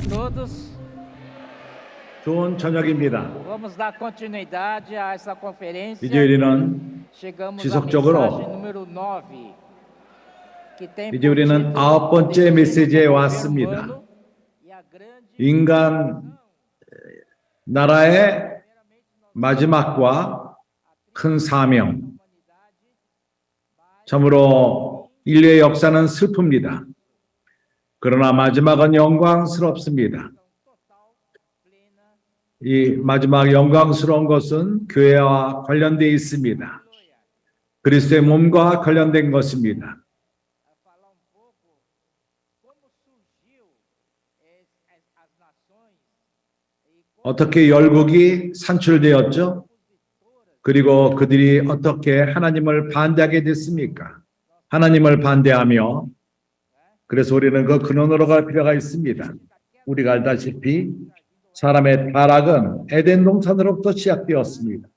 todos. 좋은 저녁입니다. Vamos dar continuidade a essa conferência. 이제 우리는 Chegamos à 지속적으로 mensagem número 9, que tem 이제 por 우리는 título 아홉 번째 Destino do 메시지에 Governo 왔습니다. Humano e a grande 인간 나라의 마지막과 큰 사명. 참으로 인류의 역사는 슬픕니다. 그러나 마지막은 영광스럽습니다. 이 마지막 영광스러운 것은 교회와 관련되어 있습니다. 그리스도의 몸과 관련된 것입니다. falar pouco como surgiu as nações e 어떻게 열국이 산출되었죠? 그리고 그들이 어떻게 하나님을 반대하게 됐습니까? 하나님을 반대하며 그래서 우리는 그 근원으로 갈 필요가 있습니다. 우리가 알다시피 사람의 타락은 에덴 동산으로부터 시작되었습니다.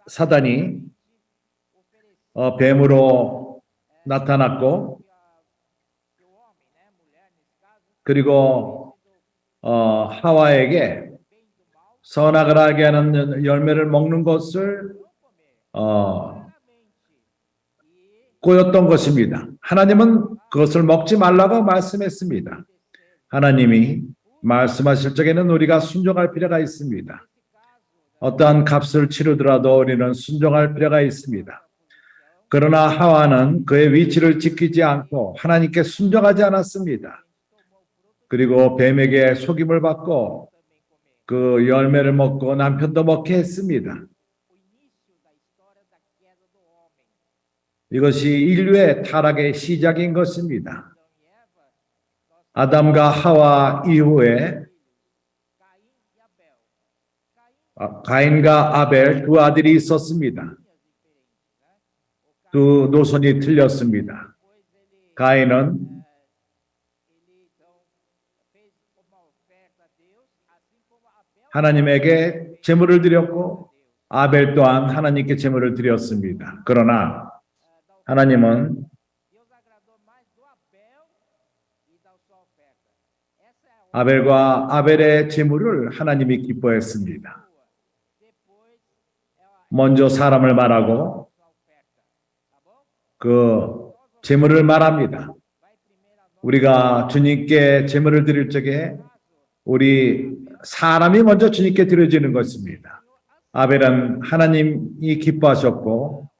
사단이 뱀으로 나타났고 그리고 하와에게 선악을 알게 하는 열매를 먹는 것을 꼬였던 것입니다. 하나님은 그것을 먹지 말라고 말씀했습니다. 하나님이 말씀하실 적에는 우리가 순종할 필요가 있습니다. 어떠한 값을 치르더라도 우리는 순종할 필요가 있습니다. 그러나 하와는 그의 위치를 지키지 않고 하나님께 순종하지 않았습니다. 그리고 뱀에게 속임을 받고 그 열매를 먹고 남편도 먹게 했습니다. 이것이 인류의 타락의 시작인 것입니다. 아담과 하와 이후에 가인과 아벨 두 아들이 있었습니다. 두 노선이 틀렸습니다. 가인은 하나님에게 제물을 드렸고 아벨 또한 하나님께 제물을 드렸습니다. 그러나 하나님은 아벨과 아벨의 제물을 하나님이 기뻐했습니다. 먼저 사람을 말하고 그 제물을 말합니다. 우리가 주님께 제물을 드릴 적에 우리 사람이 먼저 주님께 드려지는 것입니다. 아벨은 하나님이 기뻐하셨고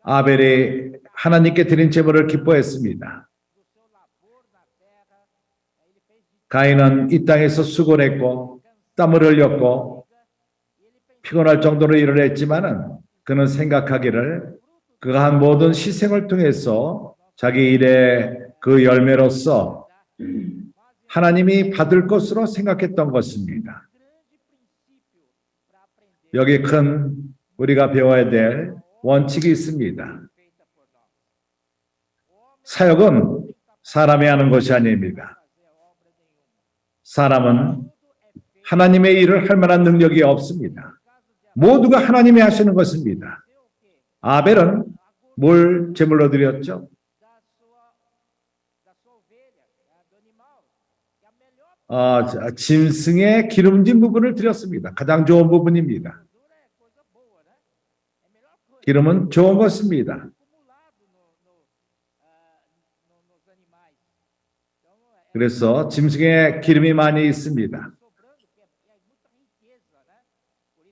아벨이 하나님께 드린 제물을 기뻐했습니다. 가인은 이 땅에서 수고를 했고 땀을 흘렸고 피곤할 정도로 일을 했지만은 그는 생각하기를 그가 한 모든 희생을 통해서 자기 일의 그 열매로서 하나님이 받을 것으로 생각했던 것입니다. 여기 큰 우리가 배워야 될 원칙이 있습니다. 사역은 사람이 하는 것이 아닙니다. 사람은 하나님의 일을 할 만한 능력이 없습니다. 모두가 하나님이 하시는 것입니다. 아벨은 뭘 제물로 드렸죠? 짐승의 기름진 부분을 드렸습니다. 가장 좋은 부분입니다. 기름은 좋은 것입니다. 그래서 짐승에 기름이 많이 있습니다.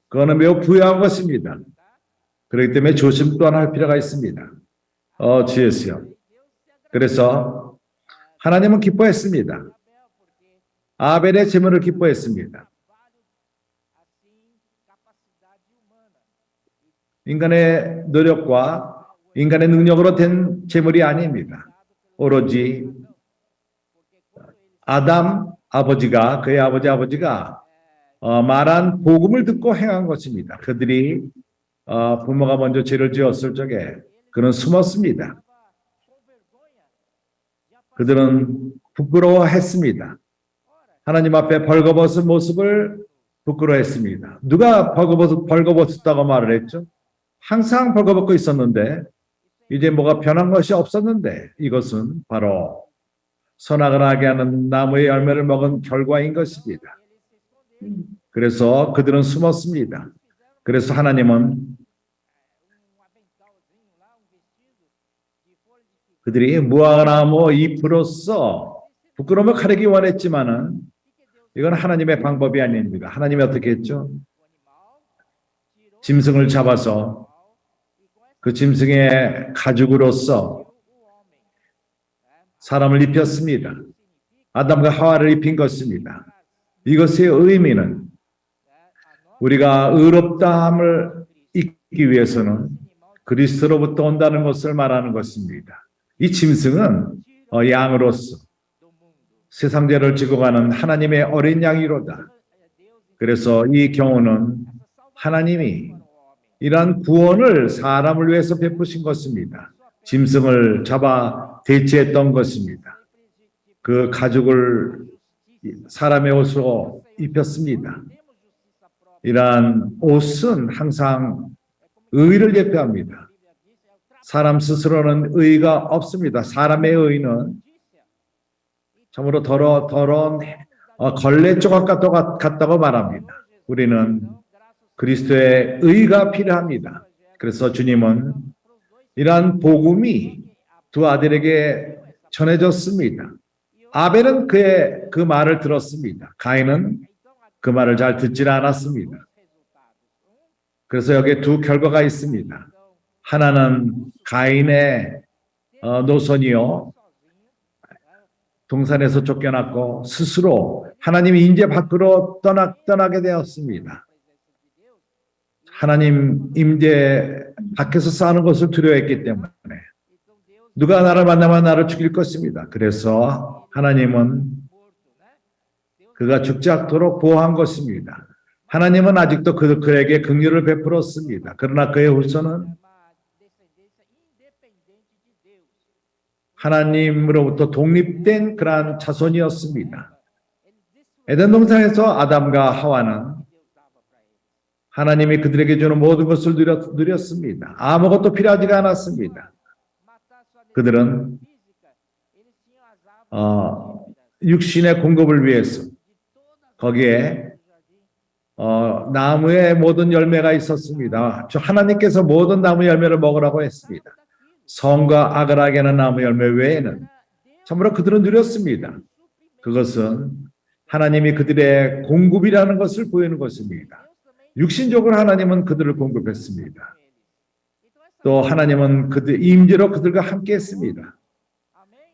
그거는 매우 부유한 것입니다. 그렇기 때문에 조심 또한 할 필요가 있습니다. 주였어요. 그래서 하나님은 기뻐했습니다. 아벨의 제물을 기뻐했습니다. 인간의 노력과 인간의 능력으로 된 제물이 아닙니다. 오로지 아담 아버지가 그의 아버지가 말한 복음을 듣고 행한 것입니다. 그들이 부모가 먼저 죄를 지었을 적에 그는 숨었습니다. 그들은 부끄러워했습니다. 하나님 앞에 벌거벗은 모습을 부끄러워했습니다. 누가 벌거벗었다고 말을 했죠? 항상 벌거벗고 있었는데 이제 뭐가 변한 것이 없었는데 이것은 바로 선악을 하게 하는 나무의 열매를 먹은 결과인 것입니다. 그래서 그들은 숨었습니다. 그래서 하나님은 그들이 무화과나무 잎으로써 부끄러움을 가리기 원했지만은 이건 하나님의 방법이 아닙니다. 하나님이 어떻게 했죠? 짐승을 잡아서 그 짐승의 가죽으로서 사람을 입혔습니다. 아담과 하와를 입힌 것입니다. 이것의 의미는 우리가 의롭다함을 잊기 위해서는 그리스도로부터 온다는 것을 말하는 것입니다. 이 짐승은 양으로서 세상 죄를 지고 가는 하나님의 어린 양이로다. 그래서 이 경우는 하나님이 이러한 구원을 사람을 위해서 베푸신 것입니다. 짐승을 잡아 대체했던 것입니다. 그 가죽을 사람의 옷으로 입혔습니다. 이러한 옷은 항상 의를 대표합니다. 사람 스스로는 의가 없습니다. 사람의 의는 참으로 더러운 걸레 조각 같다고 말합니다. 우리는 그리스도의 의가 필요합니다. 그래서 주님은 이러한 복음이 두 아들에게 전해졌습니다. 아벨은 그 말을 들었습니다. 가인은 그 말을 잘 듣지 않았습니다. 그래서 여기에 두 결과가 있습니다. 하나는 가인의 노선이요, 동산에서 쫓겨났고 스스로 하나님의 임재 밖으로 떠나게 되었습니다. 하나님 임재 밖에서 사는 것을 두려워했기 때문에 누가 나를 만나면 나를 죽일 것입니다. 그래서 하나님은 그가 죽지 않도록 보호한 것입니다. 하나님은 아직도 그에게 긍휼을 베풀었습니다. 그러나 그의 후손은 하나님으로부터 독립된 그러한 자손이었습니다. 에덴 동산에서 아담과 하와는 하나님이 그들에게 주는 모든 것을 누렸습니다. 아무것도 필요하지가 않았습니다. 그들은 육신의 공급을 위해서 거기에 나무의 모든 열매가 있었습니다. 하나님께서 모든 나무 열매를 먹으라고 했습니다. 성과 악을 하게 하는 나무 열매 외에는 참으로 그들은 누렸습니다. 그것은 하나님이 그들의 공급이라는 것을 보이는 것입니다. 육신적으로 하나님은 그들을 공급했습니다. 또 하나님은 그들 임재로 그들과 함께 했습니다.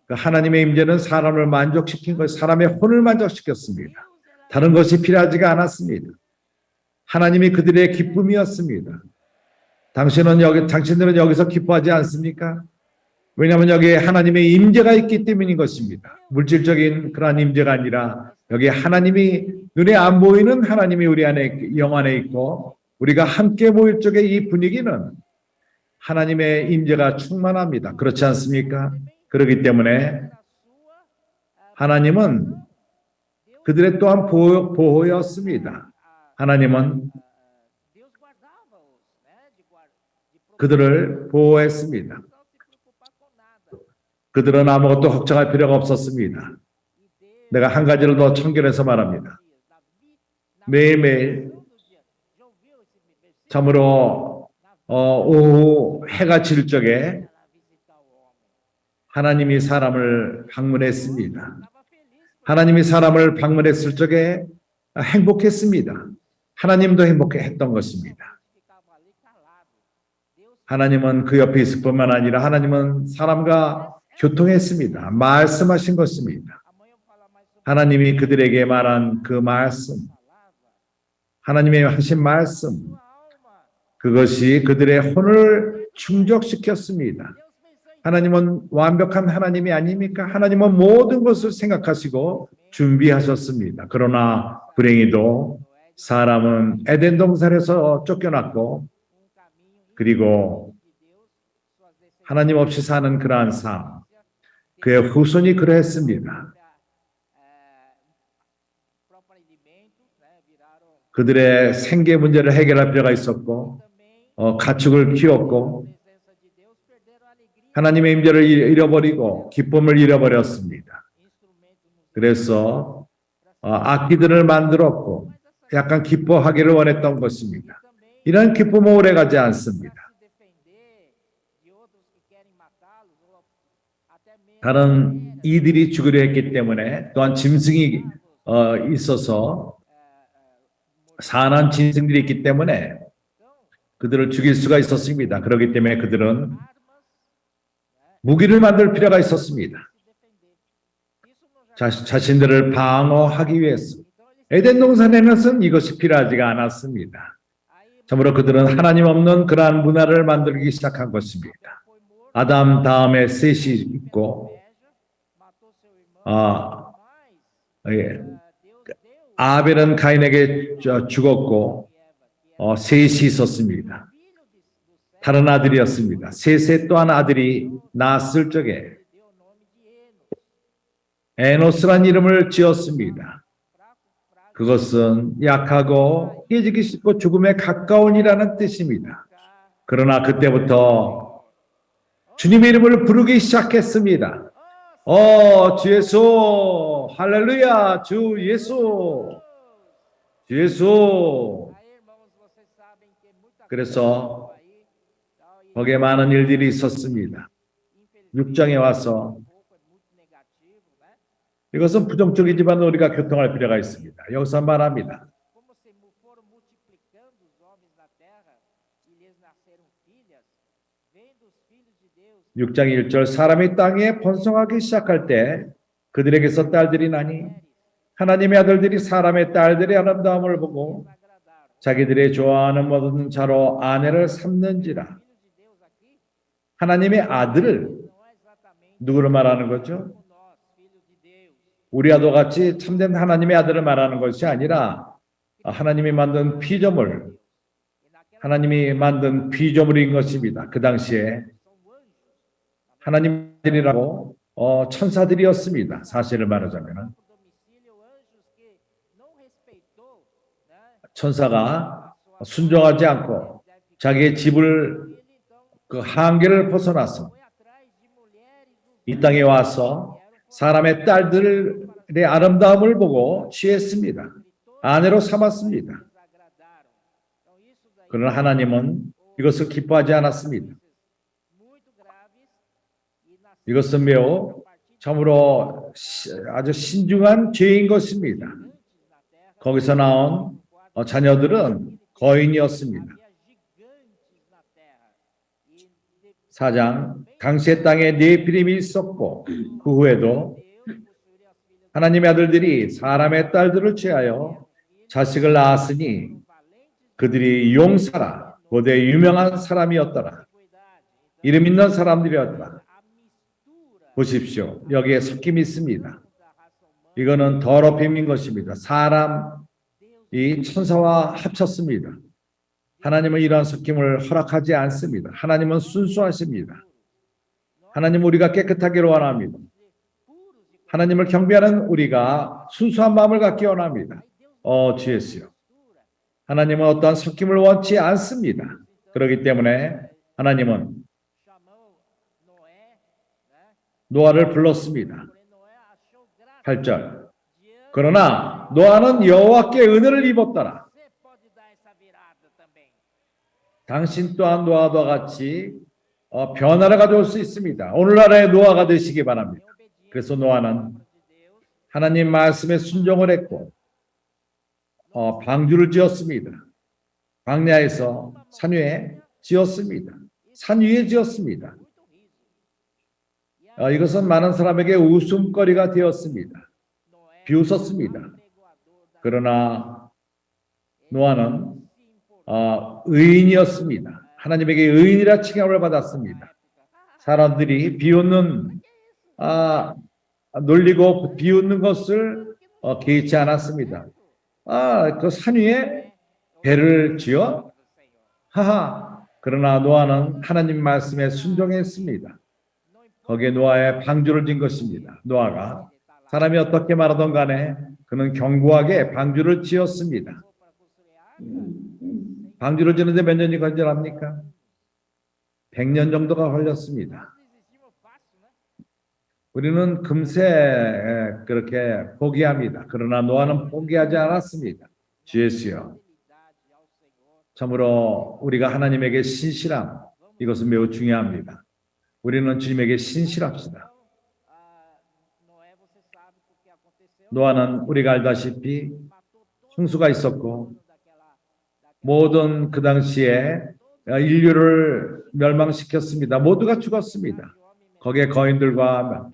하나님의 임재는 사람을 만족시킨 것, 사람의 혼을 만족시켰습니다. 다른 것이 필요하지가 않았습니다. 하나님이 그들의 기쁨이었습니다. 당신들은 여기서 기뻐하지 않습니까? 왜냐하면 여기에 하나님의 임재가 있기 때문인 것입니다. 물질적인 그러한 임재가 아니라 여기에 하나님이 눈에 안 보이는 하나님이 우리 안에 영 안에 있고 우리가 함께 모일 적에 이 분위기는 하나님의 임재가 충만합니다. 그렇지 않습니까? 그렇기 때문에 하나님은 그들의 또한 보호였습니다. 하나님은 그들을 보호했습니다. 그들은 아무것도 걱정할 필요가 없었습니다. 내가 한 가지를 더 청결해서 말합니다. 매일매일 참으로 오후 해가 질 적에 하나님이 사람을 방문했습니다. 하나님이 사람을 방문했을 적에 행복했습니다. 하나님도 행복했던 것입니다. 하나님은 그 옆에 있을 뿐만 아니라 하나님은 사람과 교통했습니다. 말씀하신 것입니다. 하나님이 그들에게 말한 그 말씀, 하나님의 하신 말씀, 그것이 그들의 혼을 충족시켰습니다. 하나님은 완벽한 하나님이 아닙니까? 하나님은 모든 것을 생각하시고 준비하셨습니다. 그러나 불행히도 사람은 에덴 동산에서 쫓겨났고 그리고 하나님 없이 사는 그러한 삶, 그의 후손이 그러했습니다. 그들의 생계 문제를 해결할 필요가 있었고 가축을 키웠고 하나님의 임재를 잃어버리고 기쁨을 잃어버렸습니다. 그래서 악기들을 만들었고 약간 기뻐하기를 원했던 것입니다. 이런 기쁨은 오래가지 않습니다. 다른 이들이 죽으려 했기 때문에 또한 짐승이 있어서 산한 짐승들이 있기 때문에 그들을 죽일 수가 있었습니다. 그렇기 때문에 그들은 무기를 만들 필요가 있었습니다. 자신들을 방어하기 위해서. 에덴 동산에는 이것이 필요하지가 않았습니다. 참으로 그들은 하나님 없는 그러한 문화를 만들기 시작한 것입니다. 아담 다음에 셋이 있고 아벨은 가인에게 죽었고 셋이 있었습니다. 다른 아들이었습니다. 셋의 또한 아들이 낳았을 적에 에노스란 이름을 지었습니다. 그것은 약하고 깨지기 쉽고 죽음에 가까운이라는 뜻입니다. 그러나 그때부터 주님의 이름을 부르기 시작했습니다. 주 예수, 할렐루야, 주 예수, 주 예수. 그래서 거기에 많은 일들이 있었습니다. 6장에 와서 이것은 부정적이지만 우리가 교통할 필요가 있습니다. 여기서 말합니다. 6장 1절 사람이 땅에 번성하기 시작할 때 그들에게서 딸들이 나니 하나님의 아들들이 사람의 딸들의 아름다움을 보고 자기들의 좋아하는 모든 자로 아내를 삼는지라. 하나님의 아들을 누구를 말하는 거죠? 우리와도 같이 참된 하나님의 아들을 말하는 것이 아니라 하나님이 만든 피조물, 하나님이 만든 피조물인 것입니다. 그 당시에 하나님들이라고 천사들이었습니다. 사실을 말하자면 천사가 순종하지 않고 자기의 집을 그 한계를 벗어나서 이 땅에 와서 사람의 딸들의 아름다움을 보고 취했습니다. 아내로 삼았습니다. 그러나 하나님은 이것을 기뻐하지 않았습니다. 이것은 매우 참으로 아주 신중한 죄인 것입니다. 거기서 나온 자녀들은 거인이었습니다. 4장 당시의 땅에 네피림이 있었고 그 후에도 하나님의 아들들이 사람의 딸들을 취하여 자식을 낳았으니 그들이 용사라 고대 유명한 사람이었더라. 이름 있는 사람들이었더라. 보십시오. 여기에 섞임이 있습니다. 이거는 더럽힘인 것입니다. 사람이 천사와 합쳤습니다. 하나님은 이러한 섞임을 허락하지 않습니다. 하나님은 순수하십니다. 하나님은 우리가 깨끗하기를 원합니다. 하나님을 경배하는 우리가 순수한 마음을 갖기 원합니다. 주 예수요. 하나님은 어떠한 섞임을 원치 않습니다. 그렇기 때문에 하나님은 노아를 불렀습니다. 8절 그러나 노아는 여호와께 은혜를 입었더라. 당신 또한 노아와 같이 변화를 가져올 수 있습니다. 오늘날의 노아가 되시기 바랍니다. 그래서 노아는 하나님 말씀에 순종을 했고 방주를 지었습니다. 광야에서 산 위에 지었습니다. 산 위에 지었습니다. 이것은 많은 사람에게 웃음거리가 되었습니다. 비웃었습니다. 그러나 노아는 의인이었습니다. 하나님에게 의인이라 칭함을 받았습니다. 사람들이 비웃는 놀리고 비웃는 것을 개의치 않았습니다. 그 산 위에 배를 지어 하하. 그러나 노아는 하나님 말씀에 순종했습니다. 거기에 노아의 방주를 진 것입니다. 노아가 사람이 어떻게 말하던 간에 그는 견고하게 방주를 지었습니다. 방주를 지는데 몇 년이 걸려합니까? 100년 정도가 걸렸습니다. 우리는 금세 그렇게 포기합니다. 그러나 노아는 포기하지 않았습니다. 주 예수여, 참으로 우리가 하나님에게 신실함, 이것은 매우 중요합니다. 우리는 주님에게 신실합시다. 노아는 우리가 알다시피 홍수가 있었고 모든 그 당시에 인류를 멸망시켰습니다. 모두가 죽었습니다. 거기에 거인들과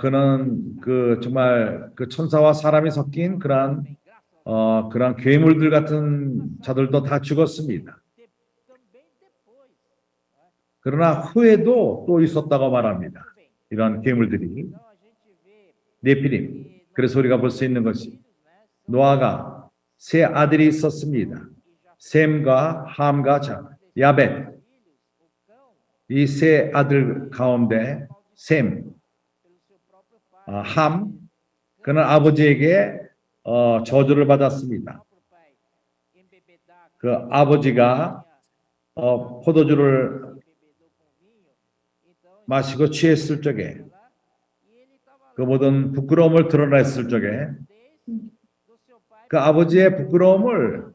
그는 그 정말 그 천사와 사람이 섞인 그러한 괴물들 같은 자들도 다 죽었습니다. 그러나 후에도 또 있었다고 말합니다. 이런 괴물들이 네피림. 그래서 우리가 볼 수 있는 것이 노아가 세 아들이 있었습니다. 셈과 함과 야벳. 이 세 아들 가운데 셈, 함, 그는 아버지에게 저주를 받았습니다. 그 아버지가 포도주를 마시고 취했을 적에 그 모든 부끄러움을 드러냈을 적에 그 아버지의 부끄러움을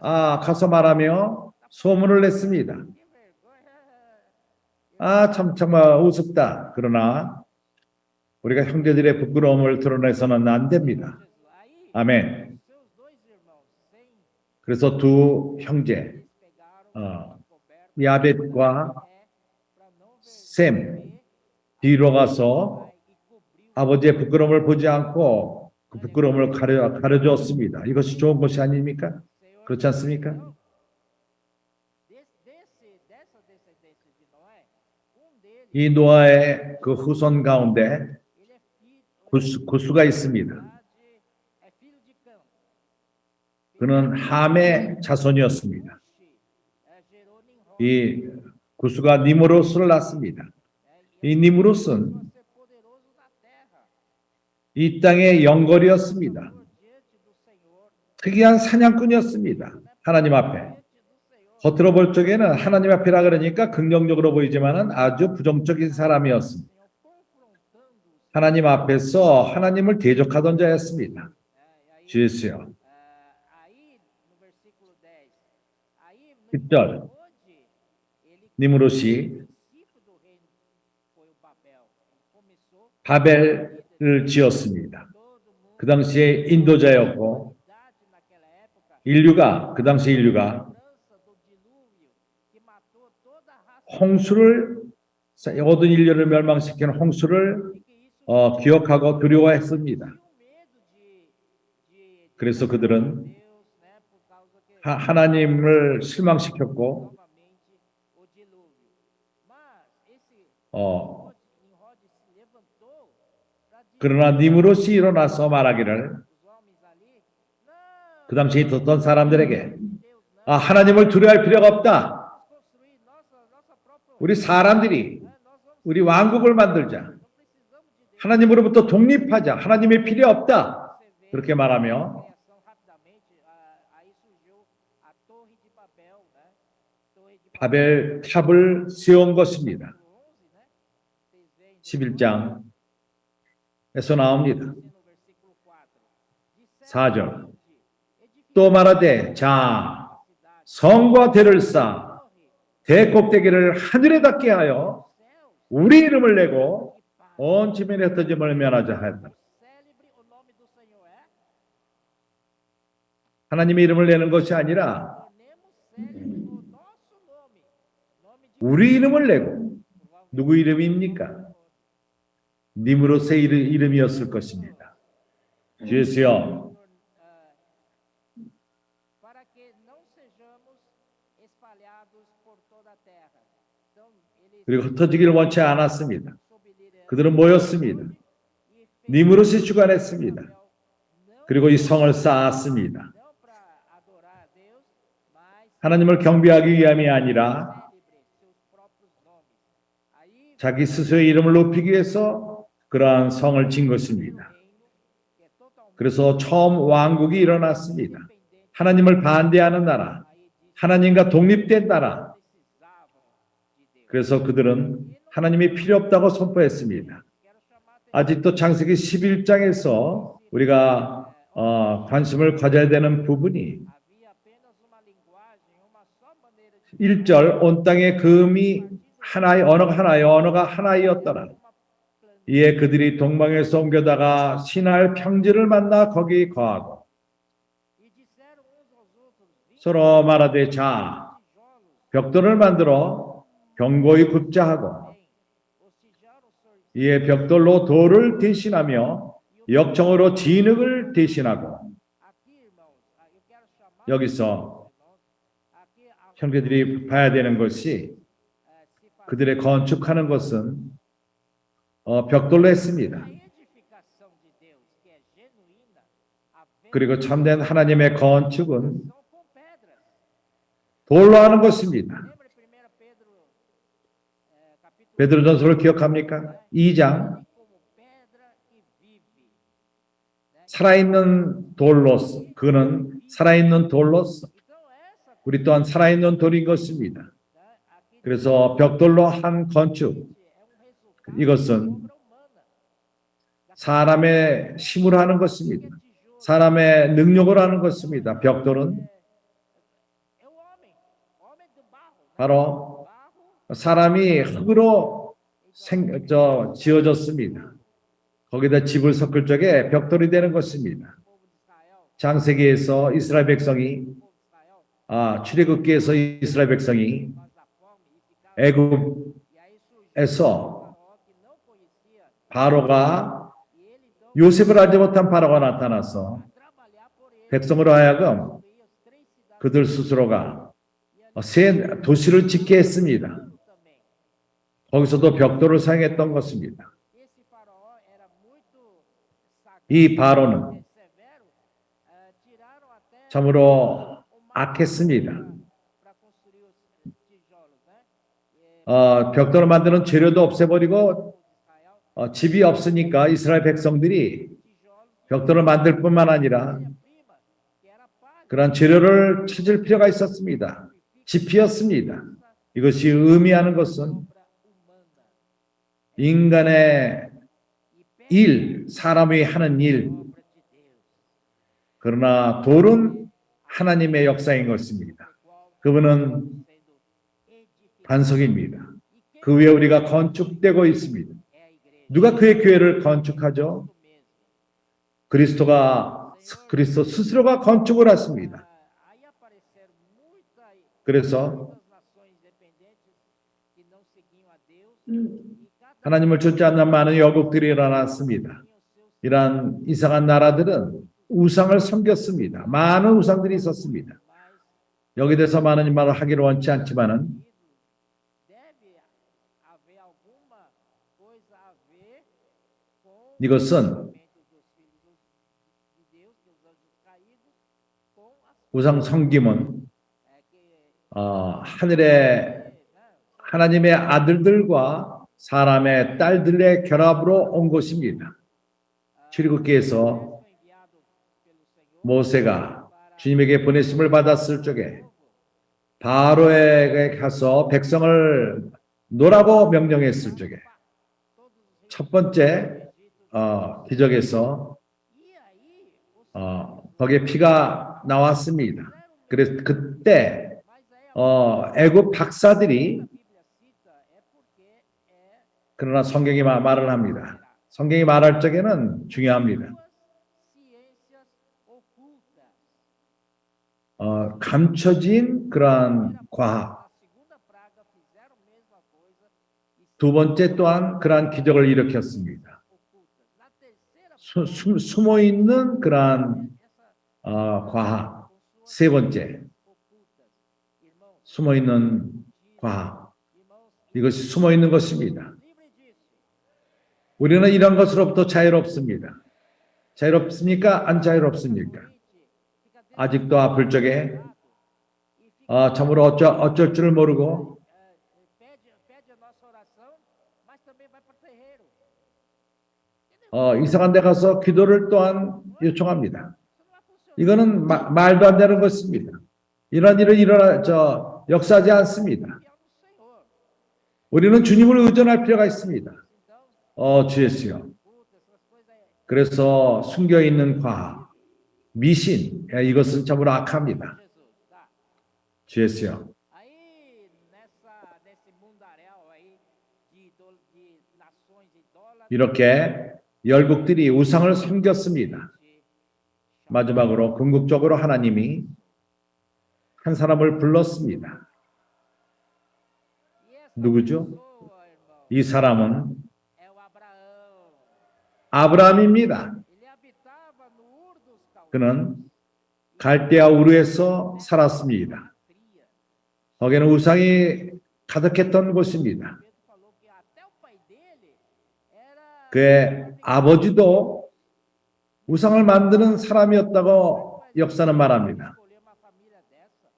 가서 말하며 소문을 냈습니다. 정말 우습다. 그러나 우리가 형제들의 부끄러움을 드러내서는 안 됩니다. 아멘. 그래서 두 형제 야벳과 셈 뒤로 가서 아버지의 부끄러움을 보지 않고 그 부끄러움을 가려주었습니다. 이것이 좋은 것이 아닙니까? 그렇지 않습니까? 이 노아의 그 후손 가운데 구스가 있습니다. 그는 함의 자손이었습니다. 이 구스가 니므롯을 낳습니다. 이 니므롯은 이 땅의 영걸이었습니다. 특이한 사냥꾼이었습니다. 하나님 앞에. 겉으로 볼 적에는 하나님 앞이라 그러니까 긍정적으로 보이지만은 아주 부정적인 사람이었습니다. 하나님 앞에서 하나님을 대적하던 자였습니다. 주 예수여. 10절 니므롯이 바벨을 지었습니다. 그 당시에 인도자였고 그 당시 인류가 홍수를 모든 인류를 멸망시키는 홍수를 기억하고 두려워했습니다. 그래서 그들은 하나님을 실망시켰고 그러나 니므롯이 일어나서 말하기를 그 당시에 있었던 사람들에게 하나님을 두려워할 필요가 없다. 우리 사람들이 우리 왕국을 만들자. 하나님으로부터 독립하자. 하나님의 필요 없다. 그렇게 말하며 바벨 탑을 세운 것입니다. 11장에서 나옵니다. 4절 또 말하되 자 성과 대를 쌓아 대꼭대기를 하늘에 닿게 하여 우리 이름을 내고 온 지면에 흩어짐을 면하자 하였다. 하나님의 이름을 내는 것이 아니라 우리 이름을 내고 누구 이름입니까? 니므롯의 이름이었을 것입니다. 주 예수여. 그리고 흩어지기를 원치 않았습니다. 그들은 모였습니다. 니므롯이 주관했습니다. 그리고 이 성을 쌓았습니다. 하나님을 경배하기 위함이 아니라 자기 스스로의 이름을 높이기 위해서 그러한 성을 진 것입니다. 그래서 처음 왕국이 일어났습니다. 하나님을 반대하는 나라, 하나님과 독립된 나라. 그래서 그들은 하나님이 필요 없다고 선포했습니다. 아직도 창세기 11장에서 우리가 관심을 가져야 되는 부분이 1절 온 땅의 금이 하나의 언어가 하나이었더라. 이에 그들이 동방에서 옮겨다가 시날 평지를 만나 거기 거하고 서로 말하되 자 벽돌을 만들어 견고히 굽자 하고 이에 벽돌로 돌을 대신하며 역청으로 진흙을 대신하고 여기서 형제들이 봐야 되는 것이 그들의 건축하는 것은 벽돌로 했습니다. 그리고 참된 하나님의 건축은 돌로 하는 것입니다. 베드로전서를 기억합니까? 2장 살아있는 돌로서 그는 살아있는 돌로서 우리 또한 살아있는 돌인 것입니다. 그래서 벽돌로 한 건축 이것은 사람의 힘으로 하는 것입니다. 사람의 능력으로 하는 것입니다. 벽돌은 바로 사람이 흙으로 지어졌습니다. 거기다 집을 섞을 적에 벽돌이 되는 것입니다. 창세기에서 이스라엘 백성이 출애굽기에서 이스라엘 백성이 애굽에서 바로가 요셉을 알지 못한 바로가 나타나서 백성으로 하여금 그들 스스로가 새 도시를 짓게 했습니다. 거기서도 벽돌을 사용했던 것입니다. 이 바로는 참으로 악했습니다. 벽돌을 만드는 재료도 없애버리고 집이 없으니까 이스라엘 백성들이 벽돌을 만들 뿐만 아니라 그런 재료를 찾을 필요가 있었습니다. 집이었습니다. 이것이 의미하는 것은 인간의 일, 사람이 하는 일, 그러나 돌은 하나님의 역사인 것입니다. 그분은 반석입니다. 그 위에 우리가 건축되고 있습니다. 누가 그의 교회를 건축하죠? 그리스도 스스로가 건축을 하십니다. 그래서 하나님을 좇지 않는 많은 여국들이 일어났습니다. 이러한 이상한 나라들은 우상을 섬겼습니다. 많은 우상들이 있었습니다. 여기 대해서 많은 말을 하기를 원치 않지만은 이것은 우상 섬김은 하늘의 하나님의 아들들과 사람의 딸들의 결합으로 온 것입니다. 출애굽기에서 모세가 주님에게 보내심을 받았을 적에 바로에게 가서 백성을 놓으라고 명령했을 적에 첫 번째 기적에서 거기에 피가 나왔습니다. 그래서 그때 애굽 박사들이 그러나 성경이 말을 합니다. 성경이 말할 적에는 중요합니다. 감춰진 그러한 과학. 두 번째 또한 그러한 기적을 일으켰습니다. 숨어있는 그러한 과학. 세 번째, 숨어있는 과학. 이것이 숨어있는 것입니다. 우리는 이런 것으로부터 자유롭습니다. 자유롭습니까? 안 자유롭습니까? 아직도 아플 적에 참으로 어쩔 줄을 모르고 이상한 데 가서 기도를 또한 요청합니다. 이거는 말도 안 되는 것입니다. 이런 일은 역사하지 않습니다. 우리는 주님을 의존할 필요가 있습니다. 주 예수여, 그래서 숨겨 있는 과학, 미신, 이것은 참으로 악합니다. Jesus, tá? 주 예수요. Aí nesse mundaréu aí de nações idólatras, 이렇게 열국들이 우상을 섬겼습니다. 마지막으로 궁극적으로 하나님이 한 사람을 불렀습니다. e essa 누구죠? pessoa, irmão, 이 사람은 é o Abraão. 아브라함입니다. Ele habitava no Ur dos Caldeus. 그는 갈대아 우르에서 살았습니다. Cria. 거기는 우상이 가득했던 곳입니다. Pedro falou que até o pai dele era 그의 아버지도 우상을 만드는 사람이었다고 역사는 말합니다. escolher uma família dessa.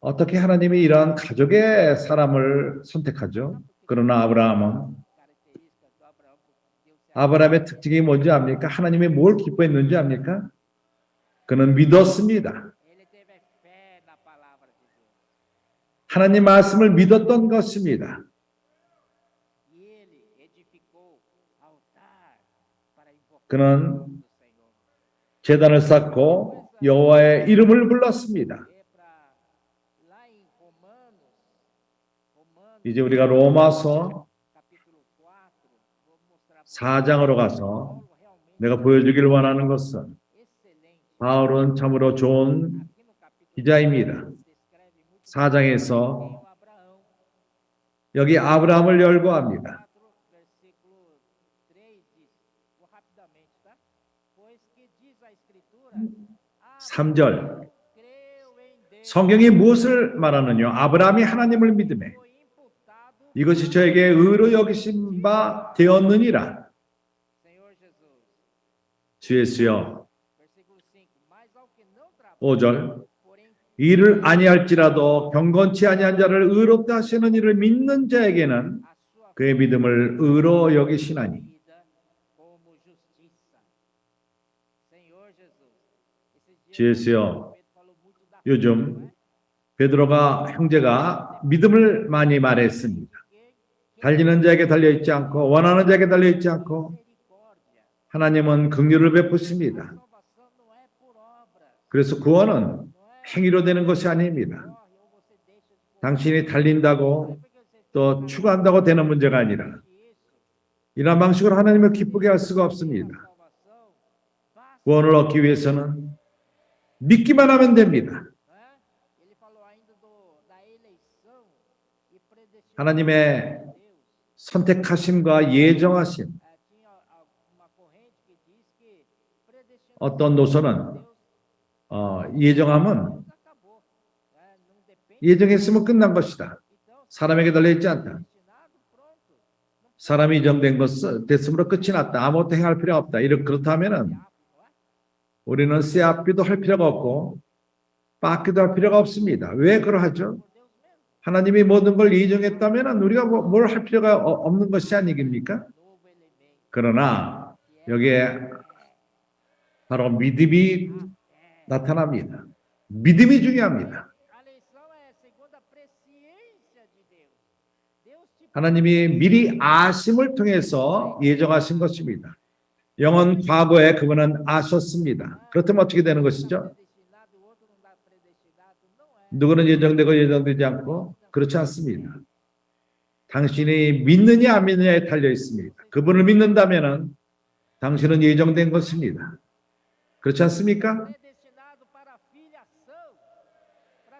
어떻게 하나님이 이러한 가족의 사람을 선택하죠? 그러나 아브라함은 Características do Abraão, porque Deus se 아브라함의 특징이 뭔지 압니까? 하나님이 뭘 기뻐했는지 압니까? 그는 믿었습니다. ele teve fé na palavra de Deus. 하나님 말씀을 믿었던 것입니다. E ele edificou altar para invocar 그는 o nome do Senhor. 제단을 쌓고 여호와의 이름을 불렀습니다. Para lá em Romanos 이제 우리가 로마서 capítulo 4, vou mostrar 4장으로 가서 Paulo realmente 내가 보여주길 원하는 것은 excelente. 바울은 참으로 좋은 Aqui no capítulo 기자입니다. descreve muito 4장에서 bem o Abraão. 여기 아브라함을 열거합니다. 4, versículo 3 diz, vou rapidamente, tá? Pois que diz a escritura, 3절 creu em Deus, 성경이 무엇을 말하느냐? 아브라함이 하나님을 믿음에 foi imputado 이것이 저에게 의로 여기신 바 되었느니라. Senhor Jesus. 주 예수여. Versículo 5, mas ao que não trabalha, 5절 porém 이를 아니할지라도 경건치 아니한 자를 의롭다 하시는 이를 믿는 자에게는 a sua 그의 믿음을 의로 여기시나니. vida como justiça. Senhor Jesus. Esses 주 dias 예수여. Pedro falou muito da fé, 요즘 não é? 베드로가 형제가 믿음을 많이 말했습니다. Porque 달리는 자에게 달려 있지 않고 원하는 자에게 달려 있지 않고 misericórdia. 하나님은 긍휼을 베푸십니다. Salvação não é por obras. 그래서 구원은 행위로 되는 것이 아닙니다. Corre ou você deixa de correr. 당신이 달린다고 Porque você 또 추구한다고 되는 문제가 아니라 faz isso. 이런 방식으로 하나님을 기쁘게 할 수가 없습니다. Salvação, basta, 구원을 얻기 위해서는 믿기만 하면 됩니다. né? Ele falou ainda da eleição e predestinação 하나님의 de Deus. 선택하심과 예정하심 Tinha uma corrente que diz que predestinação 어떤 노선은 de Deus 예정함은 acabou. Né? Não depende. 예정했으면 끝난 것이다. Então, 사람에게 달려있지 않다. destinado, pronto. 사람이 예정된 것은 됐으므로 끝이 났다. 아무것도 행할 필요가 없다. 이렇게 그렇다면은 Diabo, não é? 우리는 씨앗비도 할 필요가 없고 빻기도 할 필요가 없습니다. 왜 그러하죠? Por Deus mesmo. 하나님이 모든 걸 예정했다면 우리가 뭘 할 필요가 없는 것이 아니겠습니까? Novo elemento. 그러나 여기에 바로 믿음이 나타납니다. 믿음이 중요합니다. A eleição é segundo a presciência de Deus. Deus te 하나님이 미리 아심을 통해서 예정하신 것입니다. 영원 과거에 그분은 아셨습니다. 그렇다면 어떻게 되는 것이죠? predestinado, o outro não dá predestinado. Não é. 누구는 예정되고 예정되지 않고 그렇지 않습니다. 당신이 믿느냐 안 믿느냐에 달려 있습니다. 그분을 믿는다면은 당신은 예정된 것입니다. 그렇지 않습니까? Predestinado para a filiação.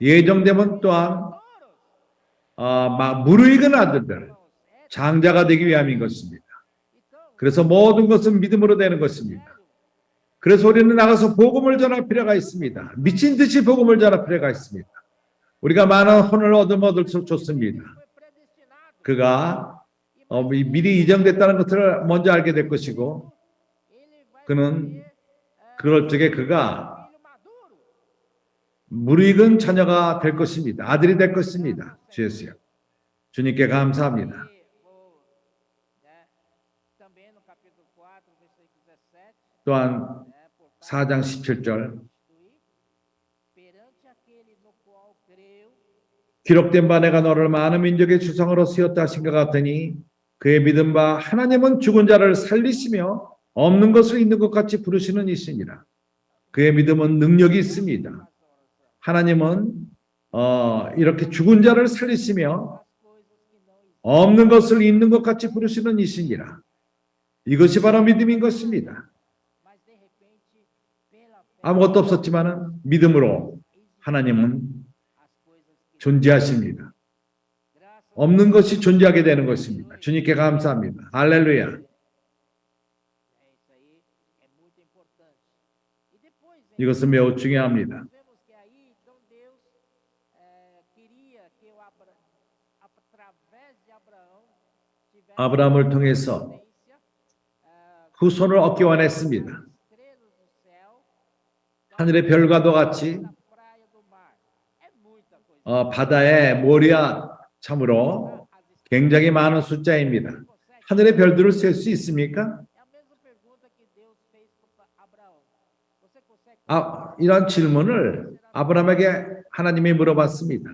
예정되면 또한 Touros, 무르익은 아들들, irmãos. É, 장자가 되기 위함인 것입니다. então, 그래서 모든 것은 믿음으로 되는 것입니다. 그래서 우리는 나가서 복음을 전할 필요가 있습니다. 미친 듯이 복음을 전할 필요가 있습니다. 우리가 많은 혼을 얻을 수 좋습니다. foi predestinado. 그가 미리 예정됐다는 것을 먼저 알게 될 것이고 Ele vai 그는 ser 그럴 적에 그가 filho maduro. 무르익은 자녀가 될 것입니다. 아들이 될 것입니다. 주 예수요. 주님께 감사합니다. E, né, também no capítulo 4, versículo 17, 또한 né, por 4장 17절 constituir perante aquele no qual creu, 기록된 바 내가 너를 많은 민족의 주성으로 세웠다 하신 것 같으니 그의 믿음 바 하나님은 죽은 자를 살리시며 없는 것을 있는 것 같이 부르시는 이시니라. 그의 믿음은 능력이 있습니다. 하나님은 이렇게 죽은 자를 살리시며 없는 것을 있는 것 같이 부르시는 이시니라. 이것이 바로 믿음인 것입니다. 아무것도 없었지만 믿음으로 하나님은 존재하십니다. 없는 것이 존재하게 되는 것입니다. 주님께 감사합니다. 할렐루야. 이것은 매우 중요합니다. 아브라함을 통해서 후손을 얻기 원했습니다. 하늘의 별과도 같이 바다의 모리아 참으로 굉장히 많은 숫자입니다. 하늘의 별들을 셀 수 있습니까? 이런 질문을 아브라함에게 하나님이 물어봤습니다.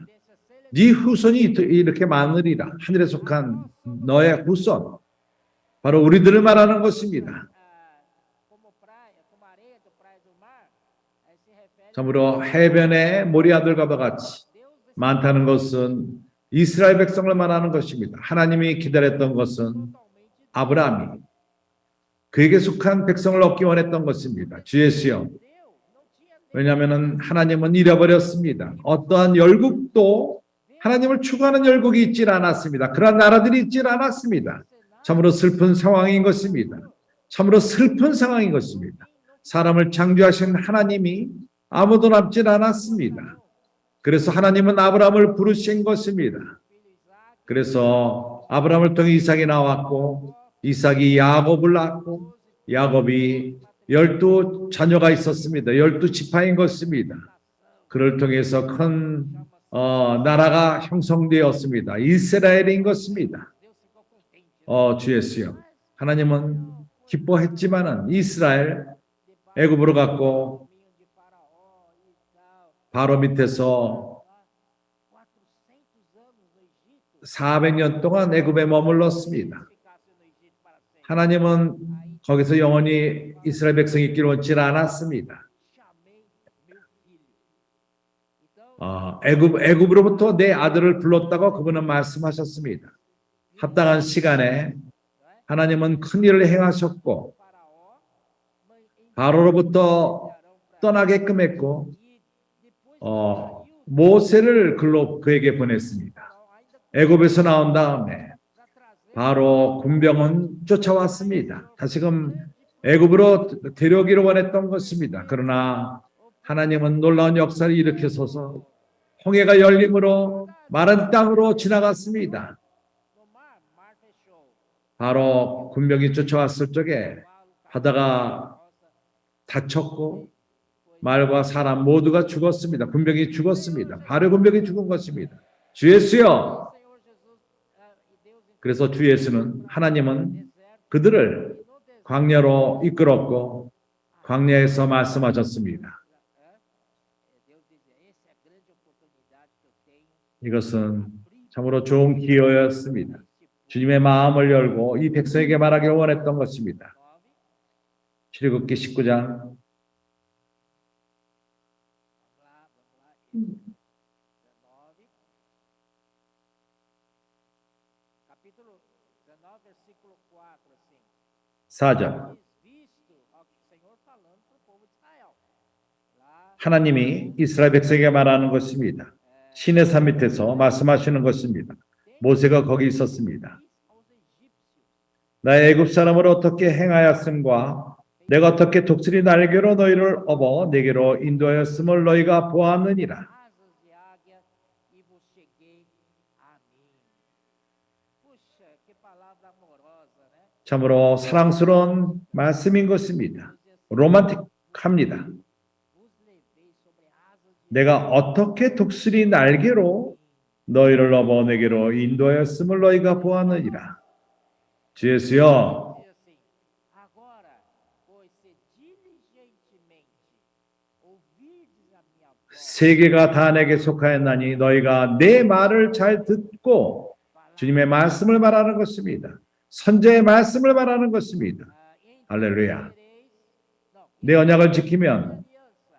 네 후손이 이렇게 많으리라. 하늘에 속한 너의 후손. 바로 우리들을 말하는 것입니다. 참으로 해변의 모리아들과도 같이 많다는 것은 이스라엘 백성을 말하는 것입니다. 하나님이 기다렸던 것은 아브라함이 그에게 속한 백성을 얻기 원했던 것입니다. 주 예수여. 왜냐하면 하나님은 잃어버렸습니다. 어떠한 열국도 하나님을 추구하는 열국이 있질 않았습니다. 그러한 나라들이 있질 않았습니다. 참으로 슬픈 상황인 것입니다. 참으로 슬픈 상황인 것입니다. 사람을 창조하신 하나님이 아무도 남질 않았습니다. 그래서 하나님은 아브라함을 부르신 것입니다. 그래서 아브라함을 통해 이삭이 나왔고 이삭이 야곱을 낳고 야곱이 12 자녀가 있었습니다. 12지파인 것입니다. 그를 통해서 큰 나라가 형성되었습니다. 이스라엘인 것입니다. 주 예수여. 하나님은 기뻐했지만은 이스라엘 애굽으로 갔고 바로 밑에서 400년 동안 애굽에 머물렀습니다. 하나님은 거기서 영원히 이스라엘 백성이 있기를 원치 않았습니다. 애굽으로부터 내 아들을 불렀다고 그분은 말씀하셨습니다. 합당한 시간에 하나님은 큰 일을 행하셨고 바로로부터 떠나게끔 했고 모세를 그에게 보냈습니다. 애굽에서 나온 다음에 바로 군병은 쫓아왔습니다. 다시금 애굽으로 데려오기를 원했던 것입니다. 그러나 하나님은 놀라운 역사를 일으켜서서 홍해가 열림으로 마른 땅으로 지나갔습니다. 바로 군병이 쫓아왔을 적에 바다가 닫혔고 말과 사람 모두가 죽었습니다. 군병이 죽었습니다. 바로 군병이 죽은 것입니다. 주 예수여. 그래서 주 예수는 하나님은 그들을 광야로 이끌었고 광야에서 말씀하셨습니다. 이것은 참으로 좋은 기회였습니다. 주님의 마음을 열고 이 백성에게 말하기를 원했던 것입니다. 출애굽기 19장 4절. 하나님이 이스라엘 백성에게 말하는 것입니다. 시내산 밑에서 말씀하시는 것입니다. 모세가 거기 있었습니다. 나의 애굽 사람을 어떻게 행하였음과 내가 어떻게 독수리 날개로 너희를 업어 내게로 인도하였음을 너희가 보았느니라. 참으로 사랑스러운 말씀인 것입니다. 로man틱합니다. 내가 어떻게 독수리 날개로 너희를 업어 내게로 인도하였음을 너희가 보았느니라. 주 예수여. 세계가 다 내게 속하였나니 너희가 내 말을 잘 듣고 주님의 말씀을 말하는 것입니다. 선제의 말씀을 말하는 것입니다. 할렐루야. tereis, não, 내 언약을 지키면, aliança,